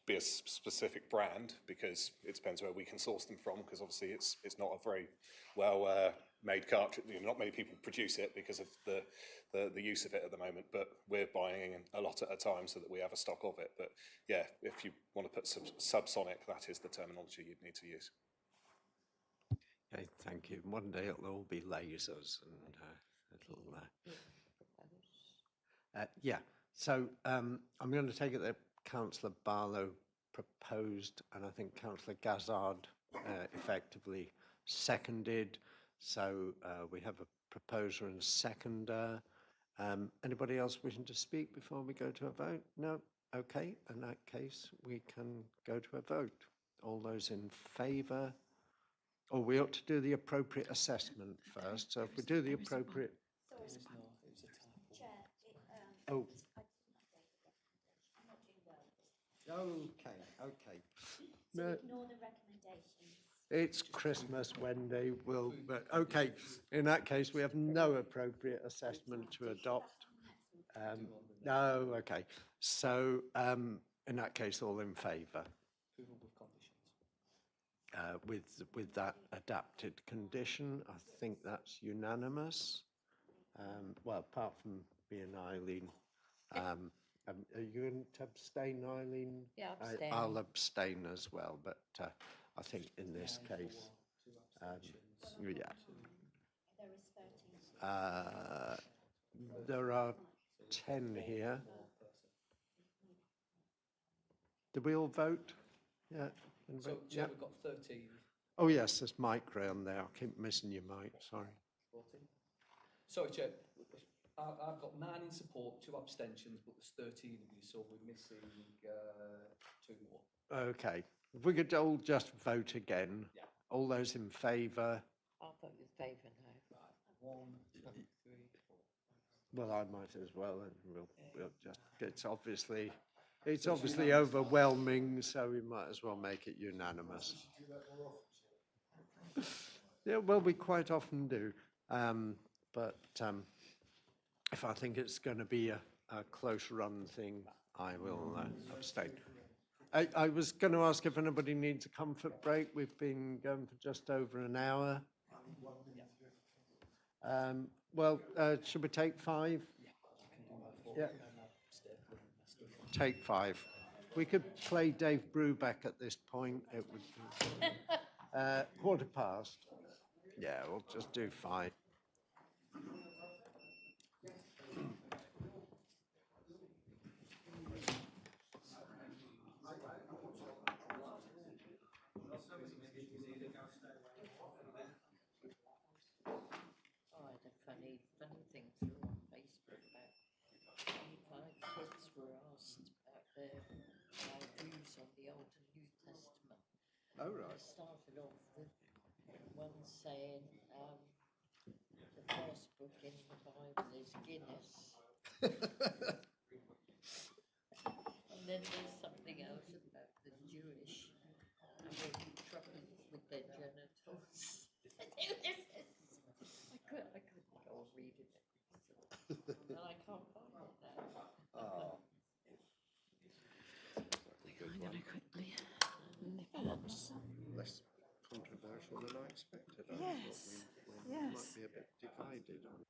be a specific brand because it depends where we can source them from, because obviously it's not a very well made cartridge. Not many people produce it because of the use of it at the moment, but we're buying a lot at a time so that we have a stock of it. But yeah, if you want to put subsonic, that is the terminology you'd need to use. Okay, thank you. One day it'll all be lasers and yeah. So I'm going to take it that Councillor Barlow proposed, and I think Councillor Gazzard effectively seconded. So we have a proposer and a seconder. Anybody else wishing to speak before we go to a vote? No? Okay, in that case, we can go to a vote. All those in favour? Oh, we ought to do the appropriate assessment first. So if we do the appropriate... Oh. Okay. So ignore the recommendations. It's Christmas, Wendy. Okay, in that case, we have no appropriate assessment to adopt. No, okay. So in that case, all in favour? Approval with conditions. with that adapted condition. I think that's unanimous. Well, apart from me and Eileen. Are you going to abstain, Eileen? Yeah, abstain. I'll abstain as well, but I think in this case, yeah. There are 10 here. Did we all vote? Yeah. So, Anybody? Chair, Yeah. we've got 13. Oh, yes, there's Mike round there. I keep missing your mic, sorry. 14. Sorry, Chair. I've got 9 in support, 2 abstentions, but there's 13 of you, so we're missing 2 more. Okay. If we could all just vote again. Yeah. All those in favour? I'll vote in favour now. Right. 1, 2, 3, 4. Well, I might as well, and we'll just, it's obviously overwhelming, so we might as well make it unanimous. Yeah, well, we quite often do, but if I think it's going to be a close run thing, I will abstain. I was going to ask if anybody needs a comfort break. We've been going for just over an hour. Well, should we take 5? Yeah. Take 5. We could play Dave Brubeck at this point. It would be 1:15. Yeah, we'll just do 5. Oh, I had a funny thing through on Facebook about 25 kids were asked about their views on the Old and New Testament. Oh, right. It started off with one saying the first book in the Bible is Guinness. And then there's something else about the Jewish having trouble with their genitals. I couldn't go on reading it. And I can't find it now. Oh. I'm going to quickly nip out. Less controversial than I expected. I Yes, thought we yes. might be a bit divided on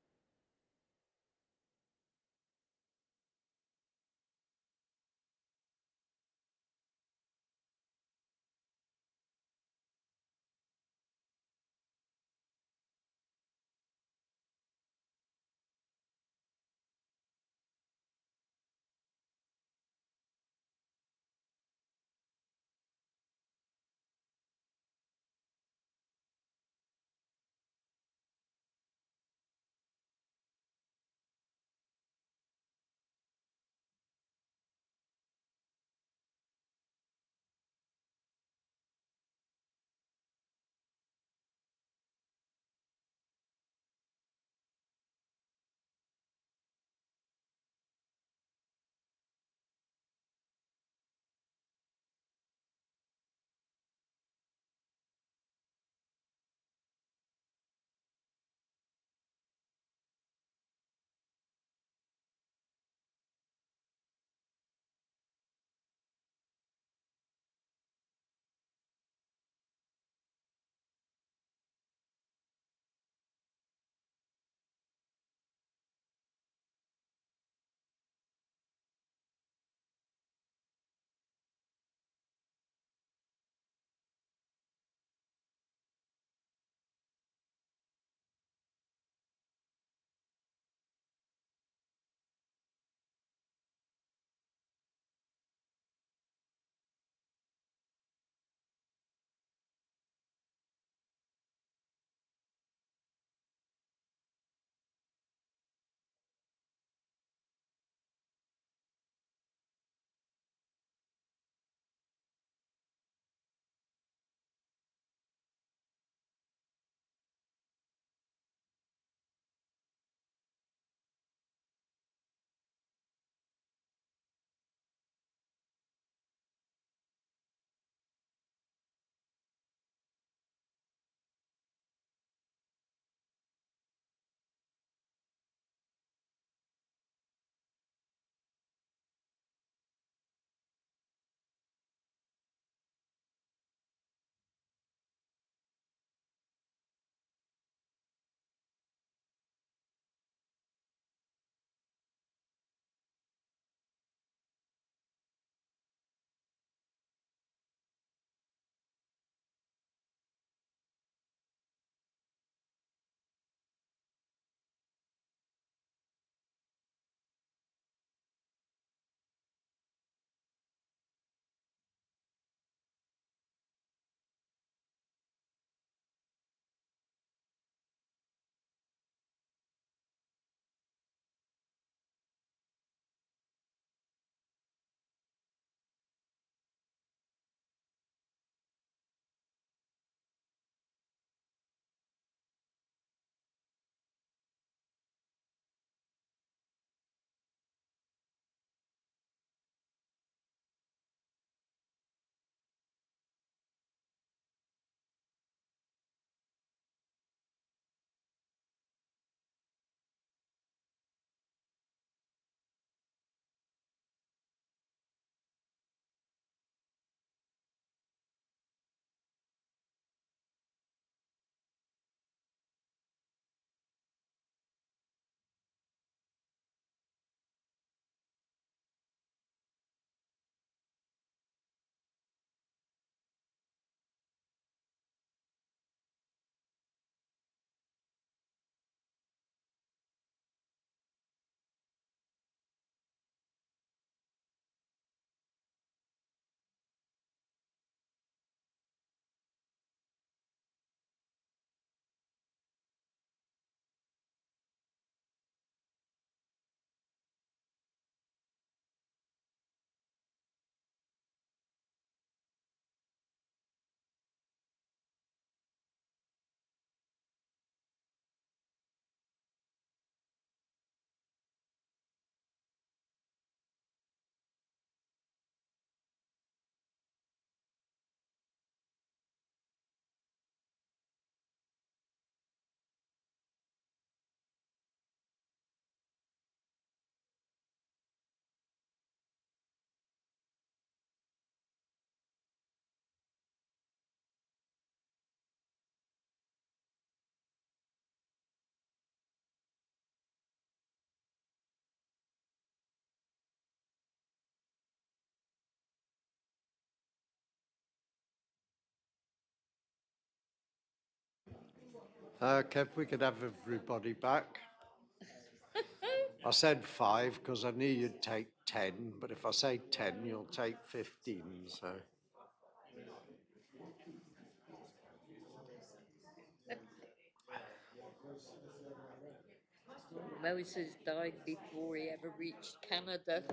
Kev, we could have everybody back. I said 5 because I knew you'd take 10, but if I say 10, you'll take 15, so. Moses died before he ever reached Canada.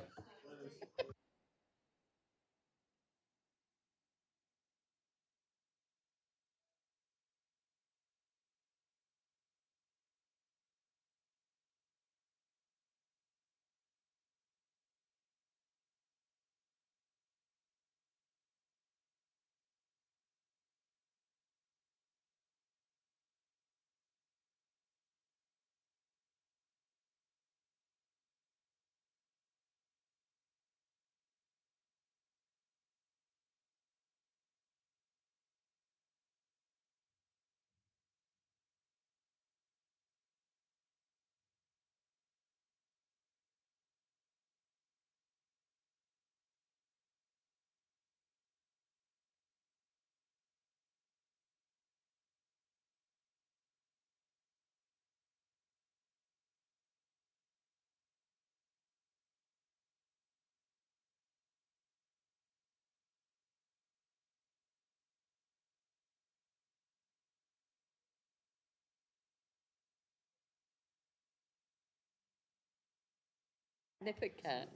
Never cat.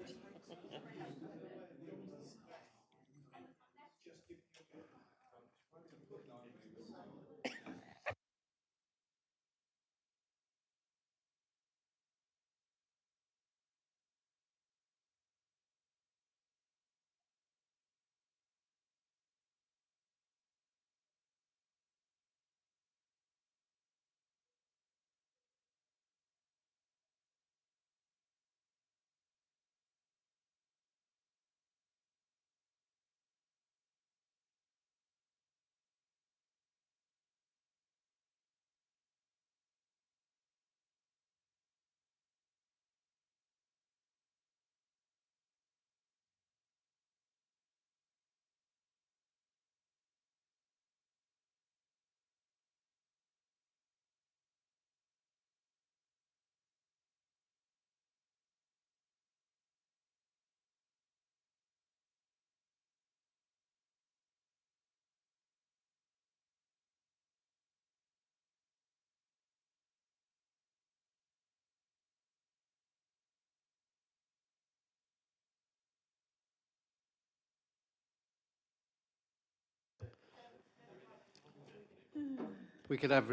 We could have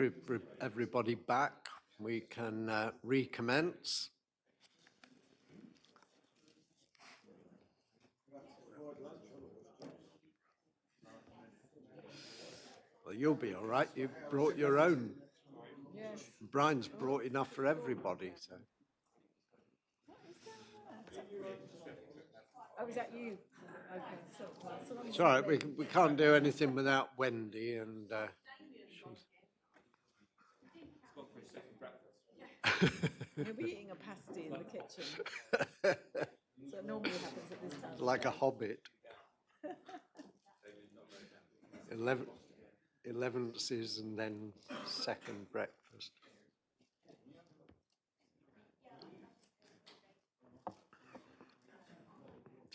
everybody back. We can recommence. Well, you'll be all right. You brought your own. Yes. Brian's brought enough for everybody, so. Oh, is that you? Okay, so It's all right. We can't do anything without Wendy, and You'll be eating a pasty in the kitchen. So it normally happens at this time. like a hobbit. 11th and then second breakfast.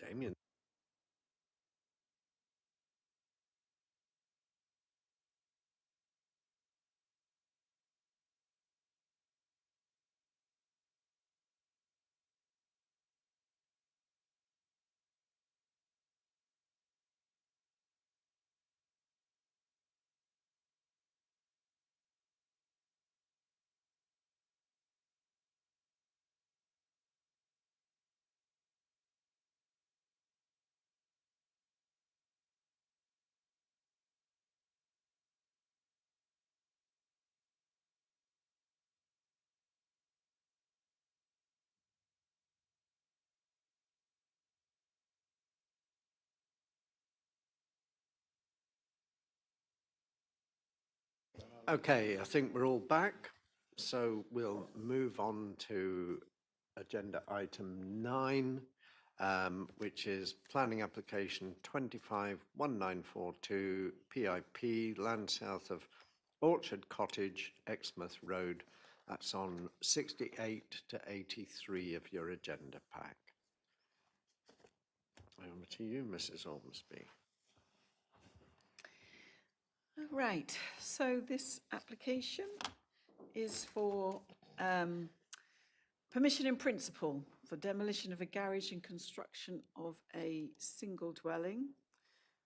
Damien. Okay, I think we're all back. So we'll move on to agenda item 9, which is planning application 251942 PIP, land south of Orchard Cottage, Exmouth Road. That's on 68 to 83 of your agenda pack. Over to you, Mrs. Ormsby. Right, so this application is for permission in principle for demolition of a garage and construction of a single dwelling.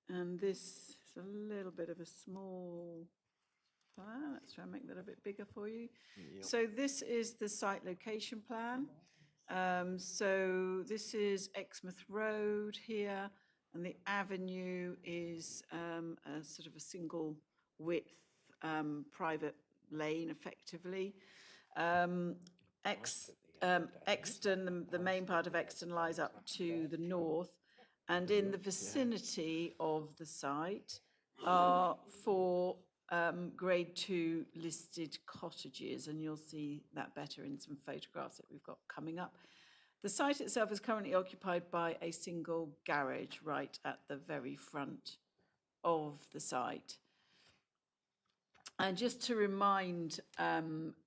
And this is a little bit of a small plan. Let's try and make that a bit bigger for you. Yep. So this is the site location plan. So this is Exmouth Road here, and the avenue is a sort of a single width private lane, effectively. Exton, the main part of Exton lies up to the north, and in the vicinity of the site are 4 grade 2 listed cottages, and you'll see that better in some photographs that we've got coming up. The site itself is currently occupied by a single garage right at the very front of the site. And just to remind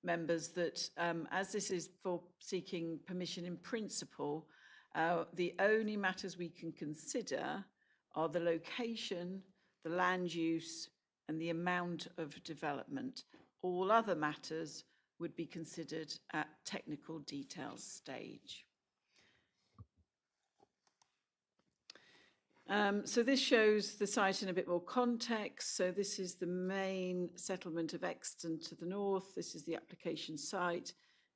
members that as this is for seeking permission in principle, the only matters we can consider are the location, the land use, and the amount of development. All other matters would be considered at technical details stage. So this shows the site in a bit more context. So this is the main settlement of Exton to the north. This is the application site,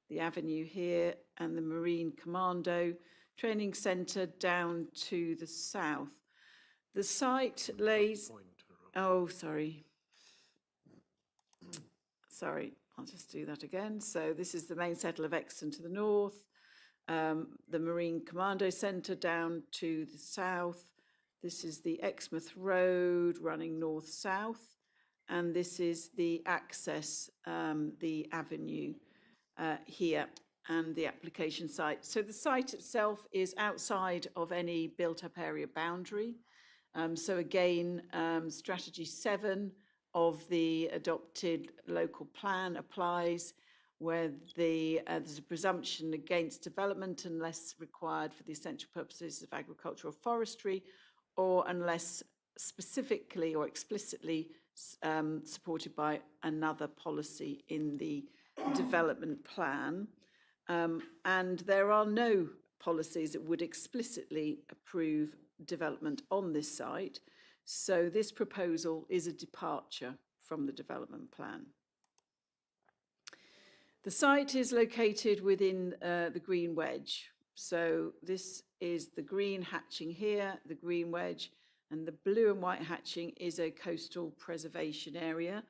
the avenue here, and the Marine Commando Training Centre down to the south. The site lays... Oh, sorry. I'll just do that again. So this is the main settle of Exton to the north, the Marine Commando Centre down to the south. This is the Exmouth Road running north-south, and this is the access, the avenue here, and the application site. So the site itself is outside of any built-up area boundary. So again, strategy 7 of the adopted local plan applies, where there's a presumption against development unless required for the essential purposes of agriculture or forestry, or unless specifically or explicitly supported by another policy in the development plan. And there are no policies that would explicitly approve development on this site. So this proposal is a departure from the development plan. The site is located within the Green Wedge. So this is the green hatching here, the green wedge, and the blue and white hatching is a coastal preservation area.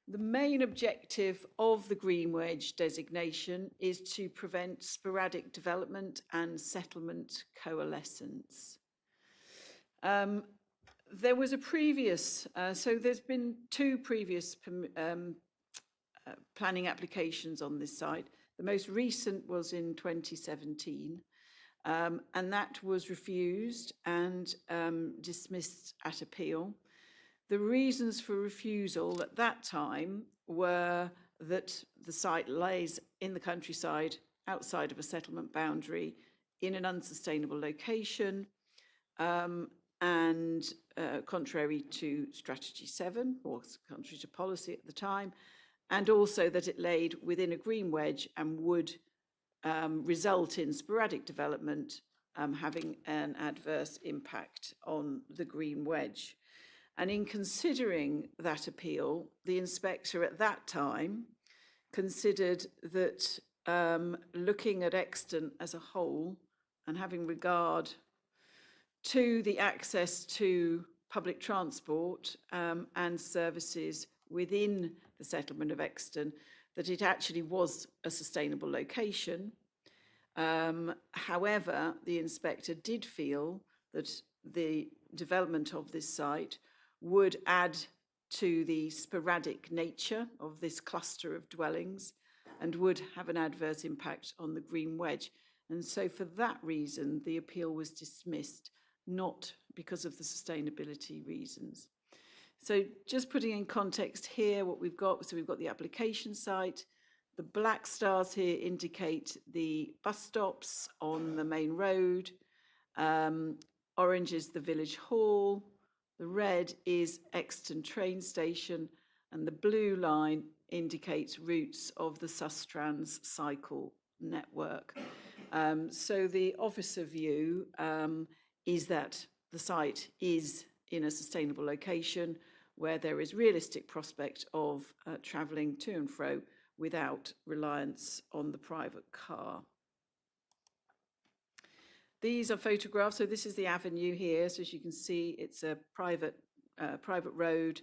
The main objective of the green wedge designation is to prevent sporadic development and settlement coalescence. There was a previous, so there's been 2 previous planning applications on this site. The most recent was in 2017, and that was refused and dismissed at appeal. The reasons for refusal at that time were that the site lays in the countryside outside of a settlement boundary in an unsustainable location, and contrary to strategy 7, or contrary to policy at the time, and also that it laid within a green wedge and would result in sporadic development having an adverse impact on the green wedge. And in considering that appeal, the inspector at that time considered that looking at Exton as a whole and having regard to the access to public transport and services within the settlement of Exton, that it actually was a sustainable location. However, the inspector did feel that the development of this site would add to the sporadic nature of this cluster of dwellings and would have an adverse impact on the green wedge. And so for that reason, the appeal was dismissed, not because of the sustainability reasons. So just putting in context here what we've got, so we've got the application site. The black stars here indicate the bus stops on the main road. Orange is the village hall. The red is Exton train station, and the blue line indicates routes of the Sustrans cycle network. So the officer view is that the site is in a sustainable location where there is realistic prospect of travelling to and fro without reliance on the private car. These are photographs. So this is the avenue here. So as you can see, it's a private road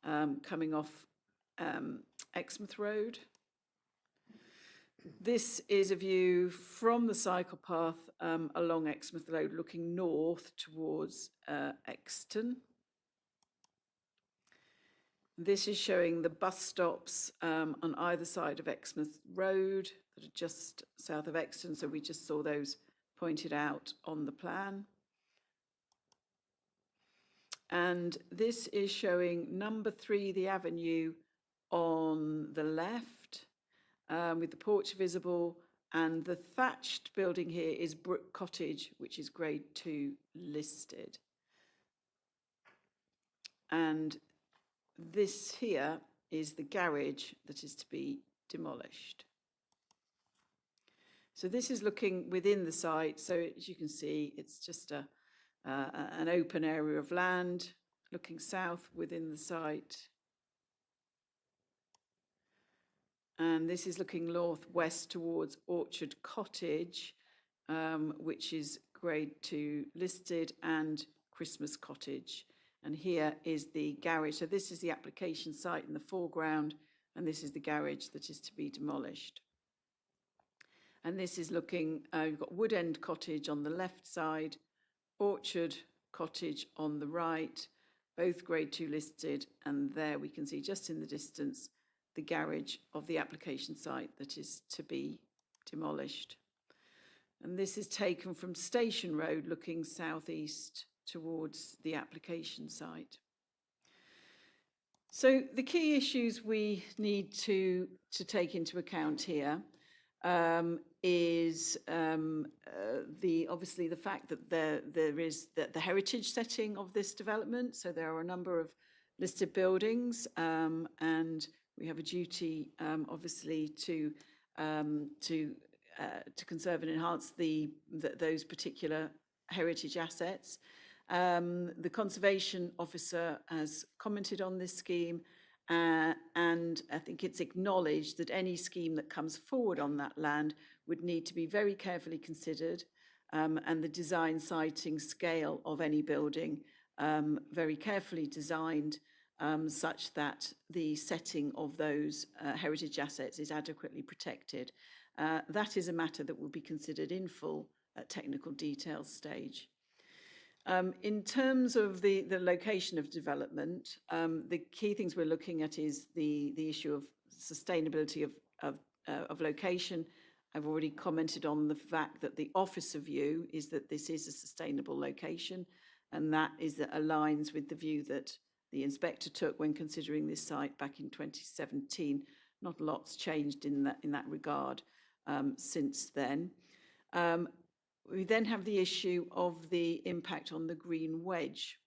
coming off Exmouth Road. This is a view from the cycle path along Exmouth Road, looking north towards Exton. This is showing the bus stops on either side of Exmouth Road that are just south of Exton. So we just saw those pointed out on the plan. And this is showing number 3, the avenue on the left, with the porch visible, and the thatched building here is Brook Cottage, which is grade 2 listed. And this here is the garage that is to be demolished. So this is looking within the site. So as you can see, it's just an open area of land looking south within the site. And this is looking northwest towards Orchard Cottage, which is grade 2 listed, and Christmas Cottage. And here is the garage. So this is the application site in the foreground, and this is the garage that is to be demolished. And this is looking, you've got Wood End Cottage on the left side, Orchard Cottage on the right, both grade 2 listed, and there we can see just in the distance the garage of the application site that is to be demolished. And this is taken from Station Road looking southeast towards the application site. So the key issues we need to take into account here is obviously the fact that there is the heritage setting of this development. So there are a number of listed buildings, and we have a duty, obviously, to conserve and enhance those particular heritage assets. The Conservation Officer has commented on this scheme, and I think it's acknowledged that any scheme that comes forward on that land would need to be very carefully considered, and the design siting scale of any building very carefully designed, such that the setting of those heritage assets is adequately protected. That is a matter that will be considered in full at technical detail stage. In terms of the location of development, the key things we're looking at is the issue of sustainability of location. I've already commented on the fact that the officer view is that this is a sustainable location, and that aligns with the view that the inspector took when considering this site back in 2017. Not a lot's changed in that regard since then. We then have the issue of the impact on the green wedge.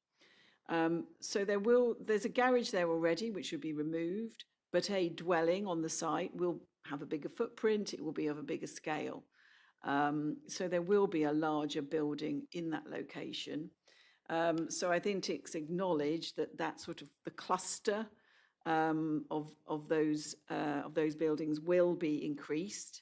So there's a garage there already, which would be removed, but a dwelling on the site will have a bigger footprint, it will be of a bigger scale. So there will be a larger building in that location. So I think it's acknowledged that sort of the cluster of those buildings will be increased.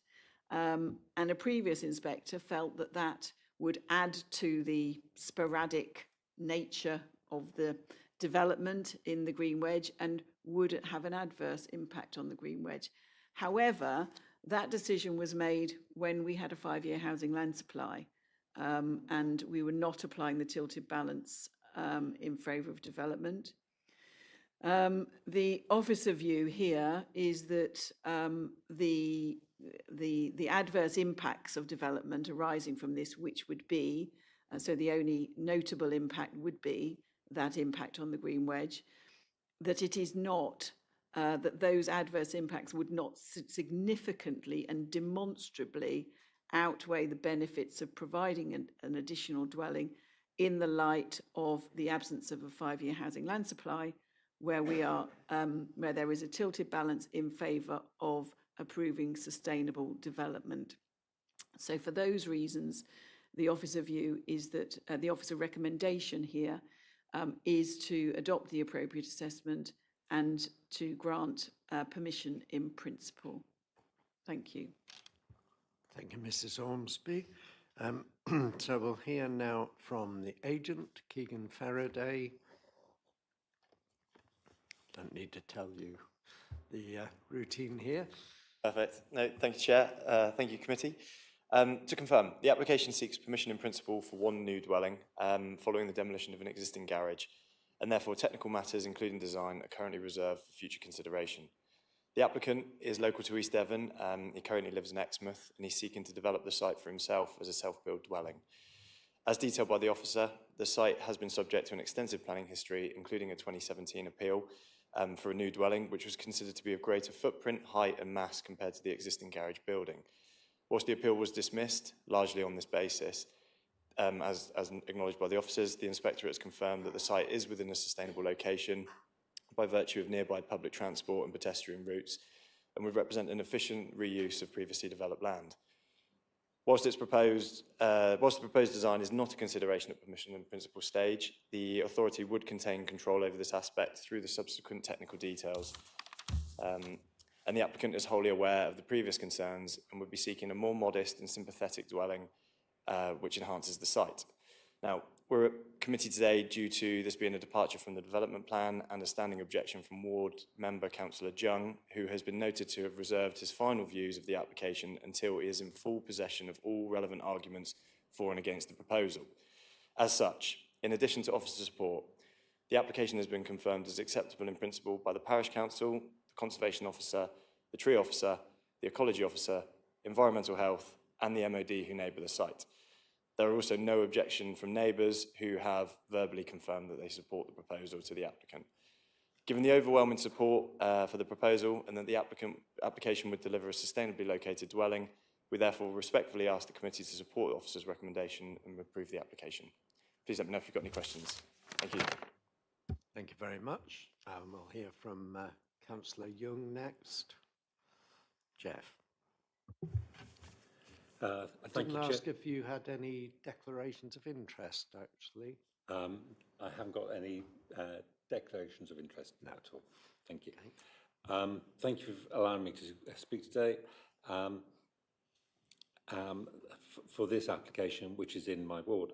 And a previous inspector felt that would add to the sporadic nature of the development in the green wedge and would have an adverse impact on the green wedge. However, that decision was made when we had a 5-year housing land supply, and we were not applying the tilted balance in favour of development. The officer view here is that the adverse impacts of development arising from this, which would be, so the only notable impact would be that impact on the green wedge, that it is not, that those adverse impacts would not significantly and demonstrably outweigh the benefits of providing an additional dwelling in the light of the absence of a 5-year housing land supply, where we are, where there is a tilted balance in favour of approving sustainable development. So for those reasons, the officer view is that the officer recommendation here is to adopt the appropriate assessment and to grant permission in principle. Thank you. Thank you, Mrs. Ormsby. So we'll hear now from the agent, Keegan Faraday. Don't need to tell you the routine here. Perfect. No, thank you, Chair. Thank you, Committee. To confirm, the application seeks permission in principle for one new dwelling following the demolition of an existing garage, and therefore technical matters, including design, are currently reserved for future consideration. The applicant is local to East Devon. He currently lives in Exmouth, and he's seeking to develop the site for himself as a self-built dwelling. As detailed by the officer, the site has been subject to an extensive planning history, including a 2017 appeal for a new dwelling, which was considered to be of greater footprint, height and mass compared to the existing garage building. Whilst the appeal was dismissed, largely on this basis, as acknowledged by the officers, the inspectorate has confirmed that the site is within a sustainable location by virtue of nearby public transport and pedestrian routes, and would represent an efficient reuse of previously developed land. Whilst the proposed design is not a consideration at permission in principle stage, the authority would contain control over this aspect through the subsequent technical details. And the applicant is wholly aware of the previous concerns and would be seeking a more modest and sympathetic dwelling which enhances the site. Now, we're at committee today due to this being a departure from the development plan and a standing objection from ward member Councillor Jung, who has been noted to have reserved his final views of the application until he is in full possession of all relevant arguments for and against the proposal. As such, in addition to officer support, the application has been confirmed as acceptable in principle by the parish council, the conservation officer, the tree officer, the ecology officer, environmental health, and the MOD who neighbour the site. There are also no objection from neighbours who have verbally confirmed that they support the proposal to the applicant. Given the overwhelming support for the proposal and that the application would deliver a sustainably located dwelling, we therefore respectfully ask the committee to support the officer's recommendation and approve the application. Please let me know if you've got any questions. Thank you. Thank you very much. We'll hear from Councillor Young next. Jeff. I didn't ask if you had any declarations of interest, actually. I haven't got any declarations of interest at all. Thank you. Okay. Thank you for allowing me to speak today for this application, which is in my ward.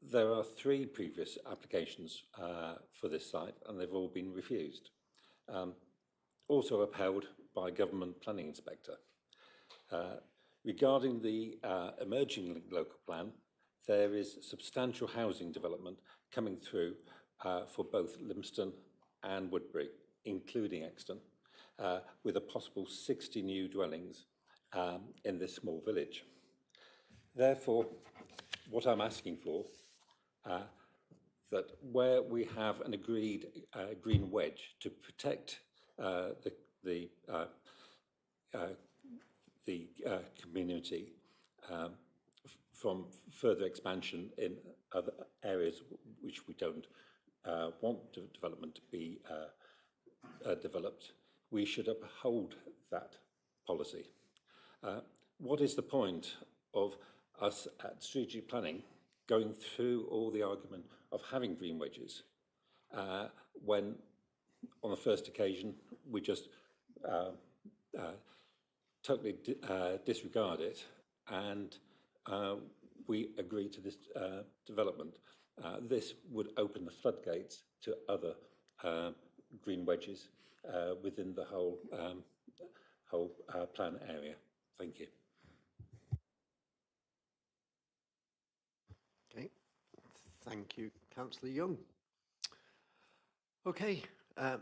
There are 3 previous applications for this site, and they've all been refused. Also upheld by government planning inspector. Regarding the emerging local plan, there is substantial housing development coming through for both Lympstone and Woodbury, including Exton, with a possible 60 new dwellings in this small village. Therefore, what I'm asking for, that where we have an agreed green wedge to protect the community from further expansion in other areas which we don't want development to be developed, we should uphold that policy. What is the point of us at strategic planning going through all the argument of having green wedges when on the first occasion we just totally disregard it and we agree to this development? This would open the floodgates to other green wedges within the whole plan area. Thank you. Okay, thank you, Councillor Young. Okay,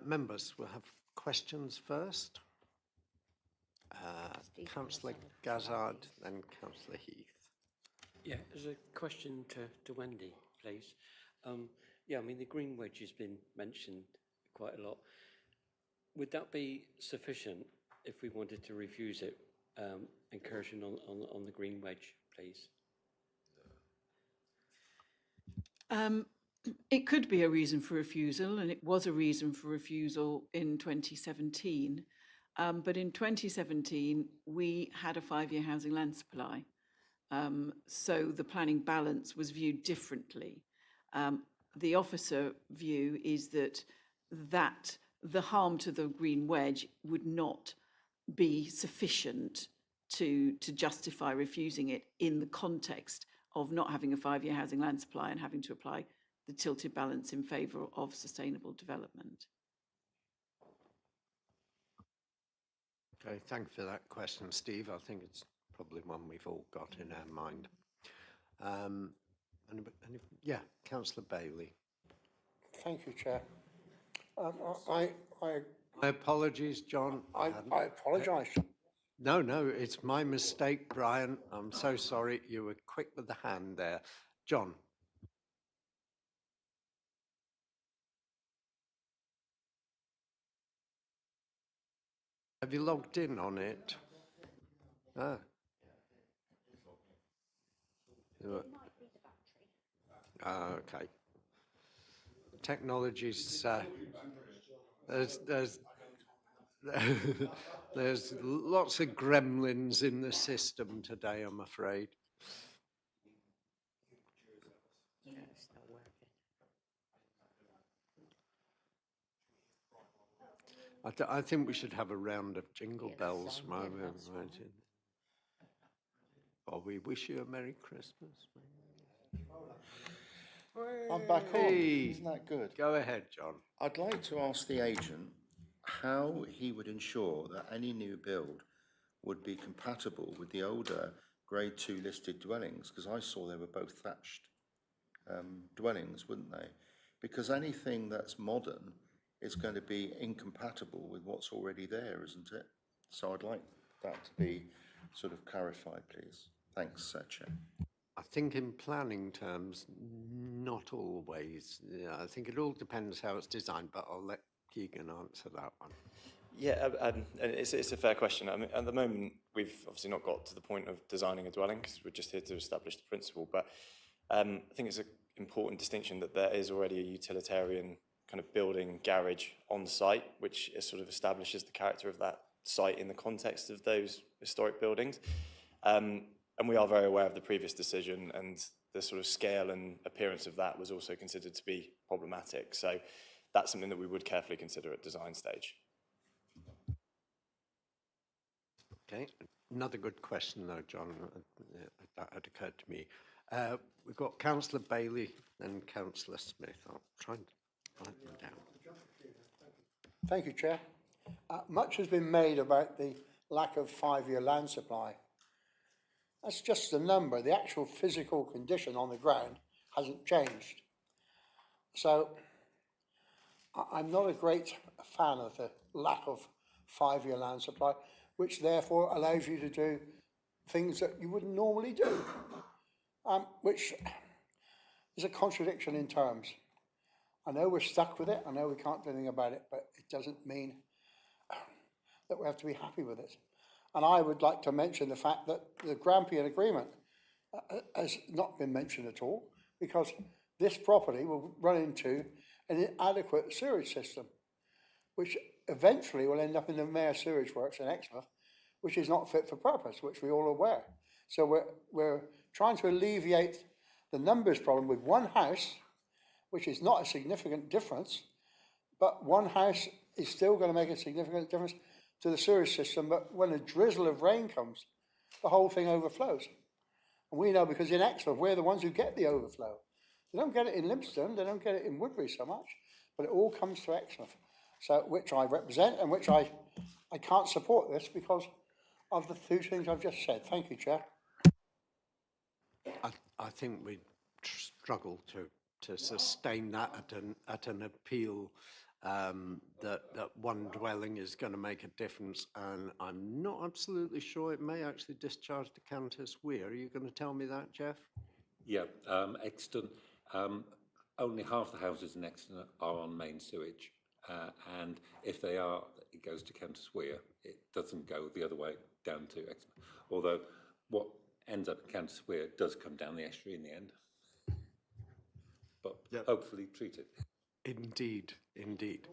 members, we'll have questions first. Councillor Gazzard, then Councillor Heath. Yeah, there's a question to Wendy, please. Yeah, I mean, the green wedge has been mentioned quite a lot. Would that be sufficient if we wanted to refuse it, incursion on the green wedge, please? It could be a reason for refusal, and it was a reason for refusal in 2017. But in 2017, we had a 5-year housing land supply. So the planning balance was viewed differently. The officer view is that the harm to the green wedge would not be sufficient to justify refusing it in the context of not having a 5-year housing land supply and having to apply the tilted balance in favour of sustainable development. Okay, thank you for that question, Steve. I think it's probably one we've all got in our mind. Yeah, Councillor Bailey. Thank you, Chair. My apologies, John. I apologise. No, it's my mistake, Brian. I'm so sorry. You were quick with the hand there. John. Have you logged in on it? Ah. Okay. Technology's there's lots of gremlins in the system today, I'm afraid. Yeah, it's not working. I think we should have a round of jingle bells while we're waiting. Or we wish you a Merry Christmas. I'm back on. Hey. Isn't that good? Go ahead, John. I'd like to ask the agent how he would ensure that any new build would be compatible with the older Grade 2 listed dwellings, because I saw they were both thatched dwellings, wouldn't they? Because anything that's modern is going to be incompatible with what's already there, isn't it? So I'd like that to be sort of clarified, please. Thanks, Chair. I think in planning terms, not always. Yeah, I think it all depends how it's designed, but I'll let Keegan answer that one. Yeah, and it's a fair question. I mean, at the moment, we've obviously not got to the point of designing a dwelling because we're just here to establish the principle. But I think it's an important distinction that there is already a utilitarian kind of building garage on site, which sort of establishes the character of that site in the context of those historic buildings. And we are very aware of the previous decision, and the sort of scale and appearance of that was also considered to be problematic. So that's something that we would carefully consider at design stage. Okay, another good question though, John, that had occurred to me. We've got Councillor Bailey and Councillor Smith. I'll try and write them down. Thank you, Chair. Much has been made about the lack of 5-year land supply. That's just a number. The actual physical condition on the ground hasn't changed. So I'm not a great fan of the lack of 5-year land supply, which therefore allows you to do things that you wouldn't normally do, which is a contradiction in terms. I know we're stuck with it. I know we can't do anything about it, but it doesn't mean that we have to be happy with it. And I would like to mention the fact that the Grampian Agreement has not been mentioned at all, because this property will run into an inadequate sewage system, which eventually will end up in the Mayor Sewage Works in Exmouth, which is not fit for purpose, which we all are aware. So we're trying to alleviate the numbers problem with one house, which is not a significant difference, but one house is still going to make a significant difference to the sewage system. But when a drizzle of rain comes, the whole thing overflows. And we know, because in Exmouth, we're the ones who get the overflow. They don't get it in Lympstone, they don't get it in Woodbury so much, but it all comes to Exmouth, so which I represent, and which I can't support this because of the two things I've just said. Thank you, Chair. I think we struggle to sustain that at an appeal that one dwelling is going to make a difference, and I'm not absolutely sure it may actually discharge the Countess Weir. Are you going to tell me that, Jeff? Yeah, Exton. only half the houses in Exeter are on main sewage. And if they are, it goes to Countess Weir. It doesn't go the other way down to Exeter. Although what ends up in Countess Weir does come down the estuary in the end. But hopefully treated. Indeed, indeed.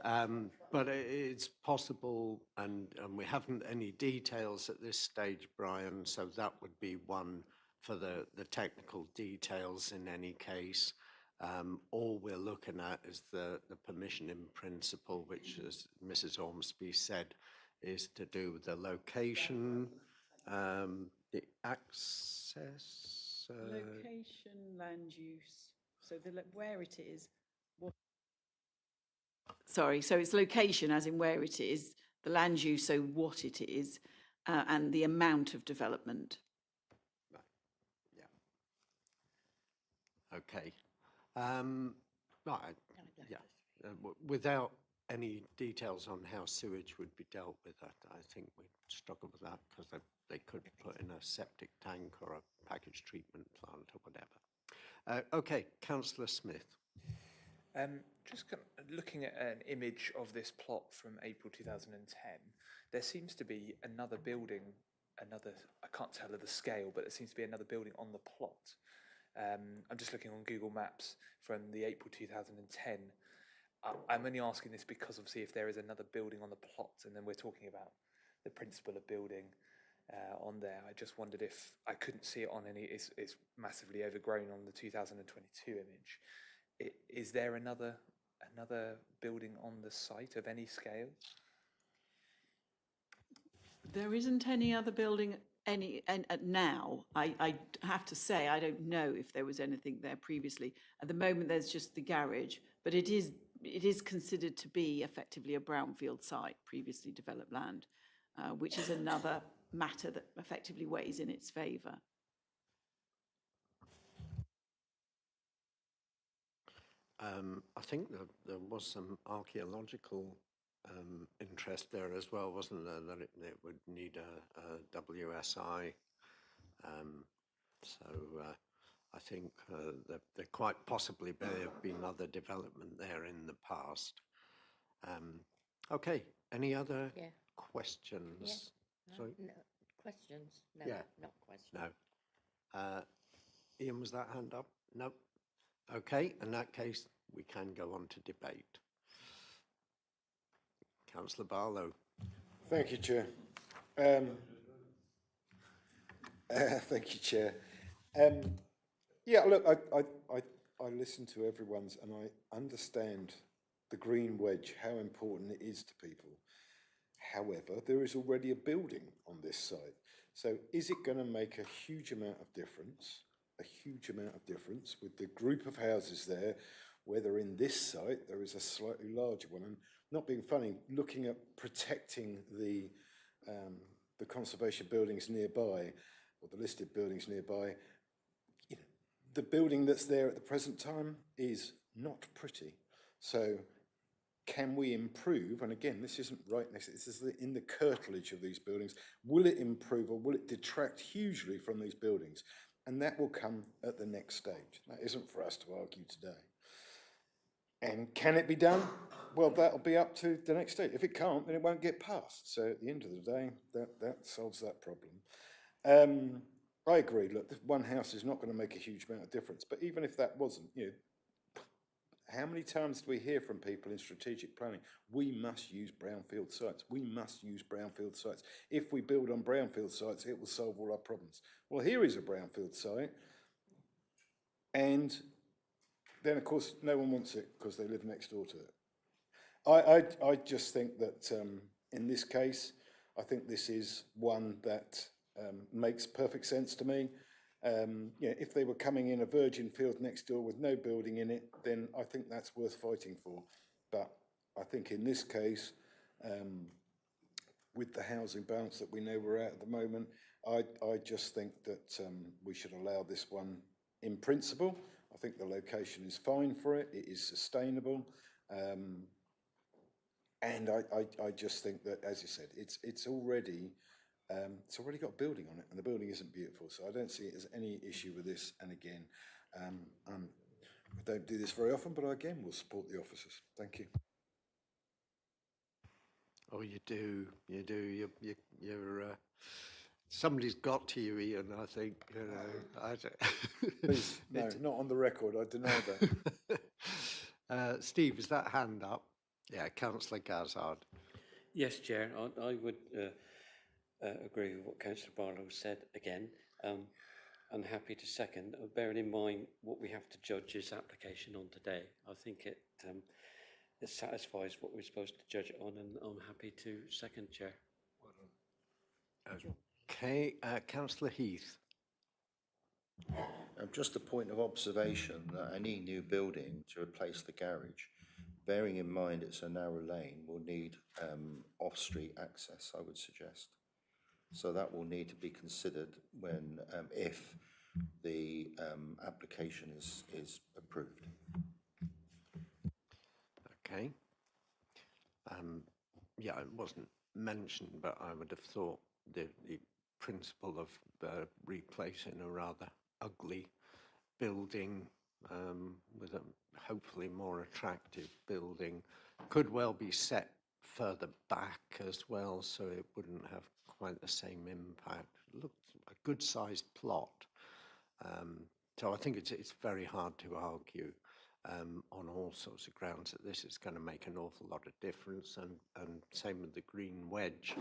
But it's possible, and we haven't any details at this stage, Brian, so that would be one for the technical details in any case. All we're looking at is the permission in principle, which, as Mrs. Ormsby said, is to do with the location, the access. Location, land use, so where it is. Sorry, so it's location as in where it is, the land use, so what it is, and the amount of development. Right. Yeah. Okay. Right. Yeah. Without any details on how sewage would be dealt with, I think we'd struggle with that because they could put in a septic tank or a package treatment plant or whatever. Okay, Councillor Smith. Just looking at an image of this plot from April 2010, there seems to be another building, I can't tell of the scale, but there seems to be another building on the plot. I'm just looking on Google Maps from the April 2010. I'm only asking this because obviously if there is another building on the plot, and then we're talking about the principle of building on there, I just wondered if I couldn't see it on any, it's massively overgrown on the 2022 image. Is there another building on the site of any scale? There isn't any other building now. I have to say I don't know if there was anything there previously. At the moment, there's just the garage, but it is considered to be effectively a brownfield site, previously developed land, which is another matter that effectively weighs in its favour. I think there was some archaeological interest there as well, wasn't there, that it would need a WSI. So I think that there quite possibly may have been other development there in the past. Okay, any other questions? Yeah. Sorry? No. Questions? No, Yeah. not questions. No. Ian, was that hand up? No. Okay, in that case, we can go on to debate. Councillor Barlow. Thank you, Chair. Thank you, Chair. Yeah, look, I listen to everyone's and I understand the green wedge, how important it is to people. However, there is already a building on this site. So is it going to make a huge amount of difference? A huge amount of difference with the group of houses there, whether in this site there is a slightly larger one. And not being funny, looking at protecting the conservation buildings nearby, or the listed buildings nearby, you know, the building that's there at the present time is not pretty. So can we improve? And again, this isn't right next, this is in the curtilage of these buildings. Will it improve or will it detract hugely from these buildings? And that will come at the next stage. That isn't for us to argue today. And can it be done? Well, that'll be up to the next stage. If it can't, then it won't get passed. So at the end of the day, that solves that problem. I agree. Look, one house is not going to make a huge amount of difference. But even if that wasn't, you know, how many times do we hear from people in strategic planning? We must use brownfield sites. We must use brownfield sites. If we build on brownfield sites, it will solve all our problems. Well, here is a brownfield site. And then, of course, no one wants it because they live next door to it. I just think that in this case, I think this is one that makes perfect sense to me. You know, if they were coming in a virgin field next door with no building in it, then I think that's worth fighting for. But I think in this case, with the housing balance that we know we're at the moment, I just think that we should allow this one in principle. I think the location is fine for it. It is sustainable. And I just think that, as you said, it's already got a building on it, and the building isn't beautiful, so I don't see it as any issue with this. And again, I'm I don't do this very often, but I again will support the officers. Thank you. Oh, you do. Somebody's got to you, Ian, I think, you know. I don't Please, no, not on the record. I deny that. Steve, is that hand up? Yeah, Councillor Gazard. Yes, Chair, I would agree with what Councillor Barlow said again. I'm happy to second, bearing in mind what we have to judge this application on today. I think it satisfies what we're supposed to judge it on, and I'm happy to second, Chair. Okay, Councillor Heath. Just a point of observation that any new building to replace the garage, bearing in mind it's a narrow lane, will need off-street access, I would suggest. So that will need to be considered when, if the application is approved. Okay. Yeah, it wasn't mentioned, but I would have thought the principle of replacing a rather ugly building with a hopefully more attractive building could well be set further back as well, so it wouldn't have quite the same impact. It looked a good sized plot. So I think it's very hard to argue on all sorts of grounds that this is going to make an awful lot of difference, and same with the green wedge.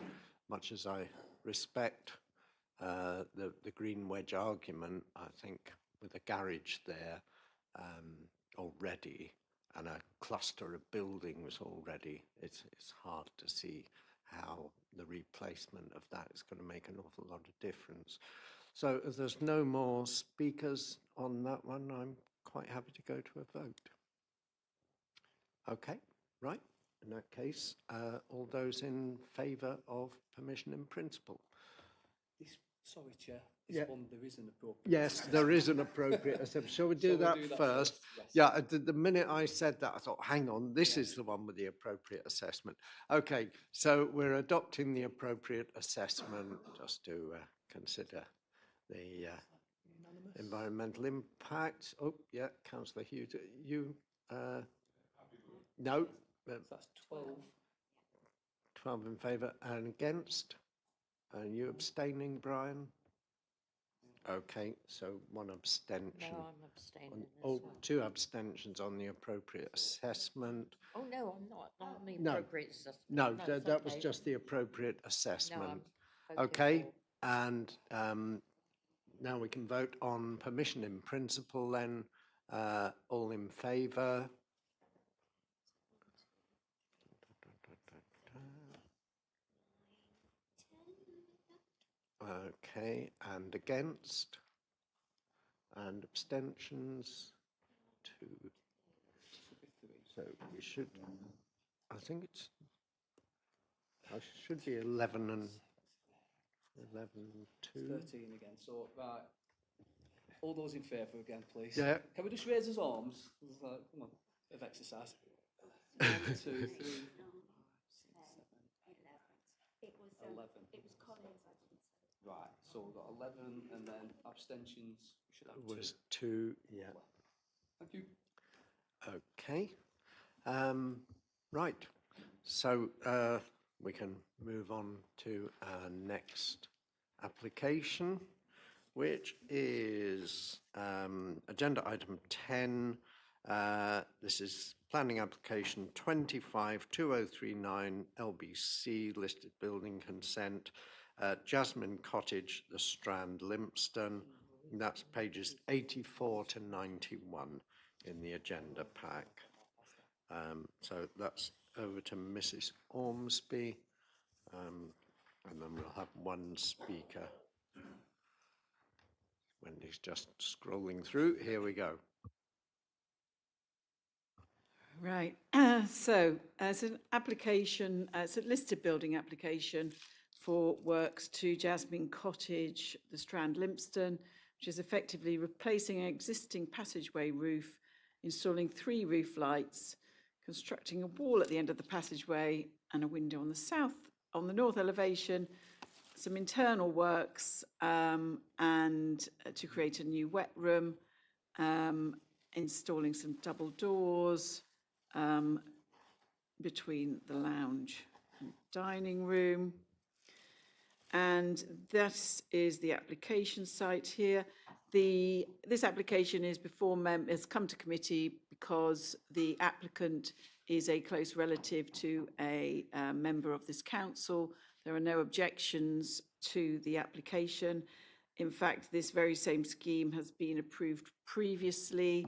Much as I respect the green wedge argument, I think with a garage there already and a cluster of buildings already, it's hard to see how the replacement of that is going to make an awful lot of difference. So if there's no more speakers on that one, I'm quite happy to go to a vote. Okay, right. In that case, all those in favour of permission in principle? Sorry, Chair. This one, there is an appropriate. Yes, there is an appropriate assessment. Shall we do that first? Yes. Yeah, the minute I said that, I thought, hang on, this is the one with the appropriate assessment. Okay, so we're adopting the appropriate assessment just to consider the environmental impact. Oh, yeah, Councillor Hughes, you, no. That's 12. 12 in favour and against. And you abstaining, Brian? Okay, so one abstention. No, I'm abstaining as Oh, well. 2 abstentions on the appropriate assessment. Oh, no, I'm not on the No, appropriate assessment. no, it's that was okay. just the appropriate assessment. voting Okay, for. and now we can vote on permission in principle then. All in favour? Okay, and against? And abstentions? 2. So we should, I think it's, I should be 11 and 2. 13 again. So, right. All those in favour again, please. Yeah. Can we just raise his arms? It's like, come on, bit of exercise. 1, 2, 3, 4, 5, 6, 7, 8, 11. It was Collins. Right, so we've got 11 and then abstentions. We should have 2. Was 2, yeah. Thank you. Okay. Right. So we can move on to our next application, which is agenda item 10. This is planning application 252039 LBC, listed building consent, Jasmine Cottage, The Strand, Lympstone. That's pages 84 to 91 in the agenda pack. So that's over to Mrs. Ormsby, and then we'll have one speaker. Wendy's just scrolling through. Here we go. Right, so it's an application, it's a listed building application for works to Jasmine Cottage, The Strand, Lympstone, which is effectively replacing an existing passageway roof, installing 3 roof lights, constructing a wall at the end of the passageway and a window on the north elevation, some internal works, and to create a new wet room, installing some double doors between the lounge and dining room. And this is the application site here. This application is has come to committee because the applicant is a close relative to a member of this council. There are no objections to the application. In fact, this very same scheme has been approved previously,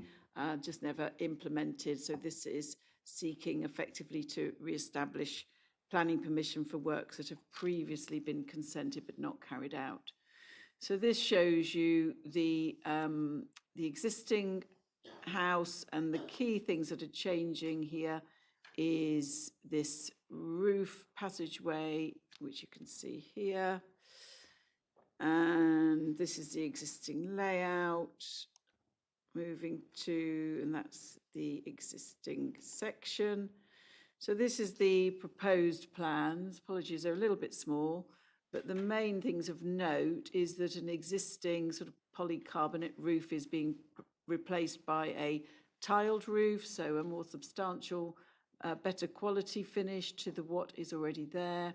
just never implemented. So this is seeking effectively to re-establish planning permission for works that have previously been consented but not carried out. So this shows you the existing house, and the key things that are changing here is this roof passageway, which you can see here. And this is the existing layout. Moving to, and that's the existing section. So this is the proposed plans. Apologies, they're a little bit small, but the main things of note is that an existing sort of polycarbonate roof is being replaced by a tiled roof, so a more substantial, better quality finish to what is already there.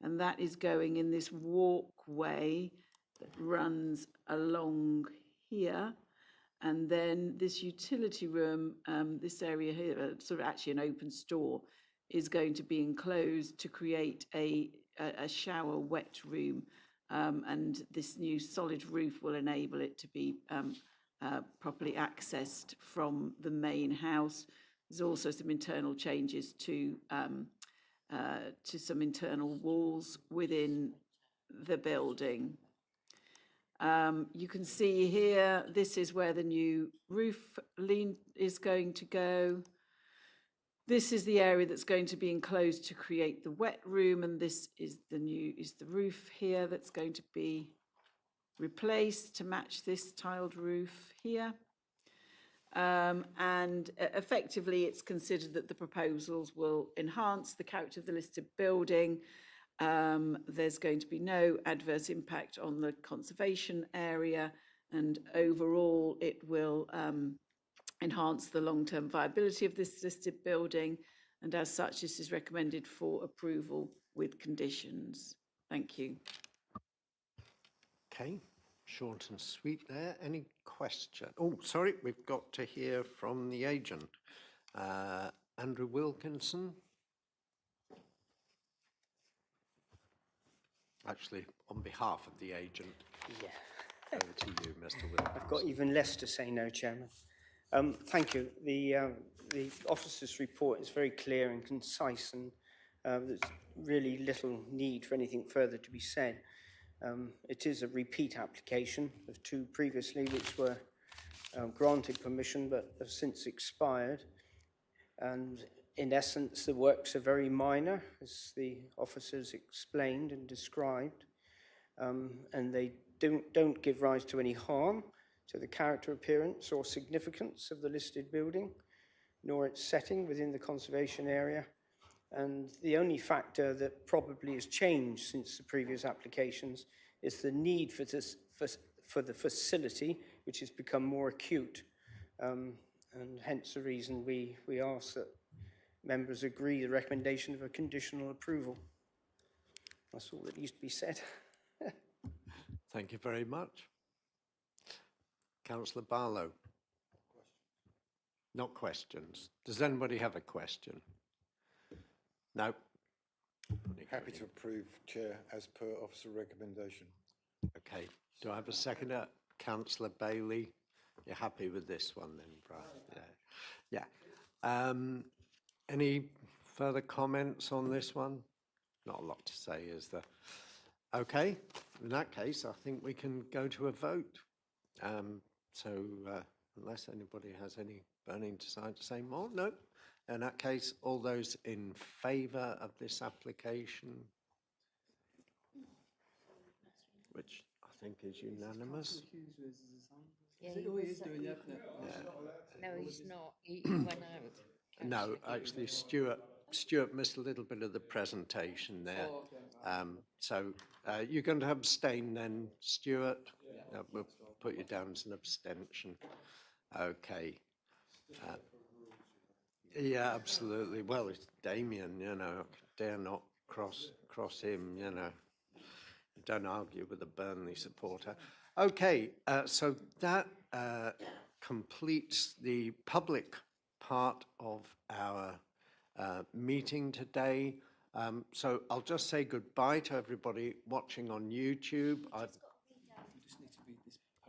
And that is going in this walkway that runs along here. And then this utility room, this area here, sort of actually an open store, is going to be enclosed to create a shower wet room. And this new solid roof will enable it to be properly accessed from the main house. There's also some internal changes to some internal walls within the building. You can see here, this is where the new roof lean is going to go. This is the area that's going to be enclosed to create the wet room, and this is the roof here that's going to be replaced to match this tiled roof here. And effectively, it's considered that the proposals will enhance the character of the listed building. There's going to be no adverse impact on the conservation area, and overall it will enhance the long-term viability of this listed building, and as such this is recommended for approval with conditions. Thank you. Okay, short and sweet there. Any question? Oh, sorry, we've got to hear from the agent. Andrew Wilkinson. Actually, on behalf of the agent. Yeah. Over to you, Mr. Wilkinson. I've got even less to say now, Chairman. Thank you. The officer's report is very clear and concise, and there's really little need for anything further to be said. It is a repeat application of two previously, which were granted permission but have since expired. And in essence, the works are very minor, as the officers explained and described, and they don't give rise to any harm to the character, appearance or significance of the listed building, nor its setting within the conservation area. And the only factor that probably has changed since the previous applications is the need for the facility, which has become more acute. And hence the reason we ask that members agree the recommendation of a conditional approval. That's all that needs to be said. Thank you very much. Councillor Barlow. Not questions. Does anybody have a question? No. Happy to approve, Chair, as per officer recommendation. Okay. Do I have a seconder? Councillor Bailey. You're happy with this one then, Brian? Yeah. Yeah. Any further comments on this one? Not a lot to say, is there? Okay. In that case, I think we can go to a vote. So unless anybody has any burning desire to say more, no. In that case, all those in favour of this application, which I think is unanimous. Yeah, he was doing that. No, he's not. He went out. No, actually, Stuart missed a little bit of the presentation there. So you're going to abstain then, Stuart? We'll put you down as an abstention. Okay. Yeah, absolutely. Well, it's Damien, you know, dare not cross him, you know. Don't argue with a Burnley supporter. Okay, so that completes the public part of our meeting today. So I'll just say goodbye to everybody watching on YouTube.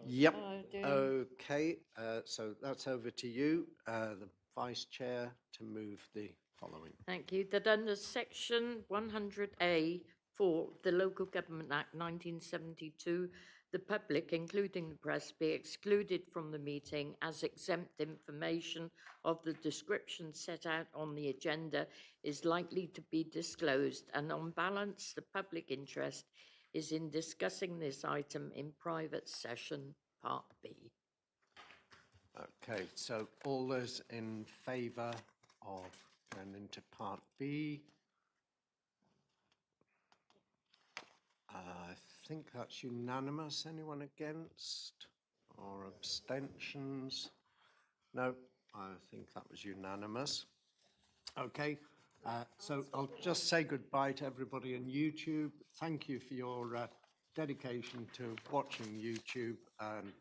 Yep. Okay. So that's over to you, the Vice Chair, to move the following. Thank you. That under Section 100A for the Local Government Act 1972, the public, including the press, be excluded from the meeting as exempt information of the description set out on the agenda is likely to be disclosed, and on balance, the public interest is in discussing this item in private session, Part B. Okay, so all those in favour of going into Part B? I think that's unanimous. Anyone against or abstentions? No, I think that was unanimous. Okay, so I'll just say goodbye to everybody on YouTube. Thank you for your dedication to watching YouTube, and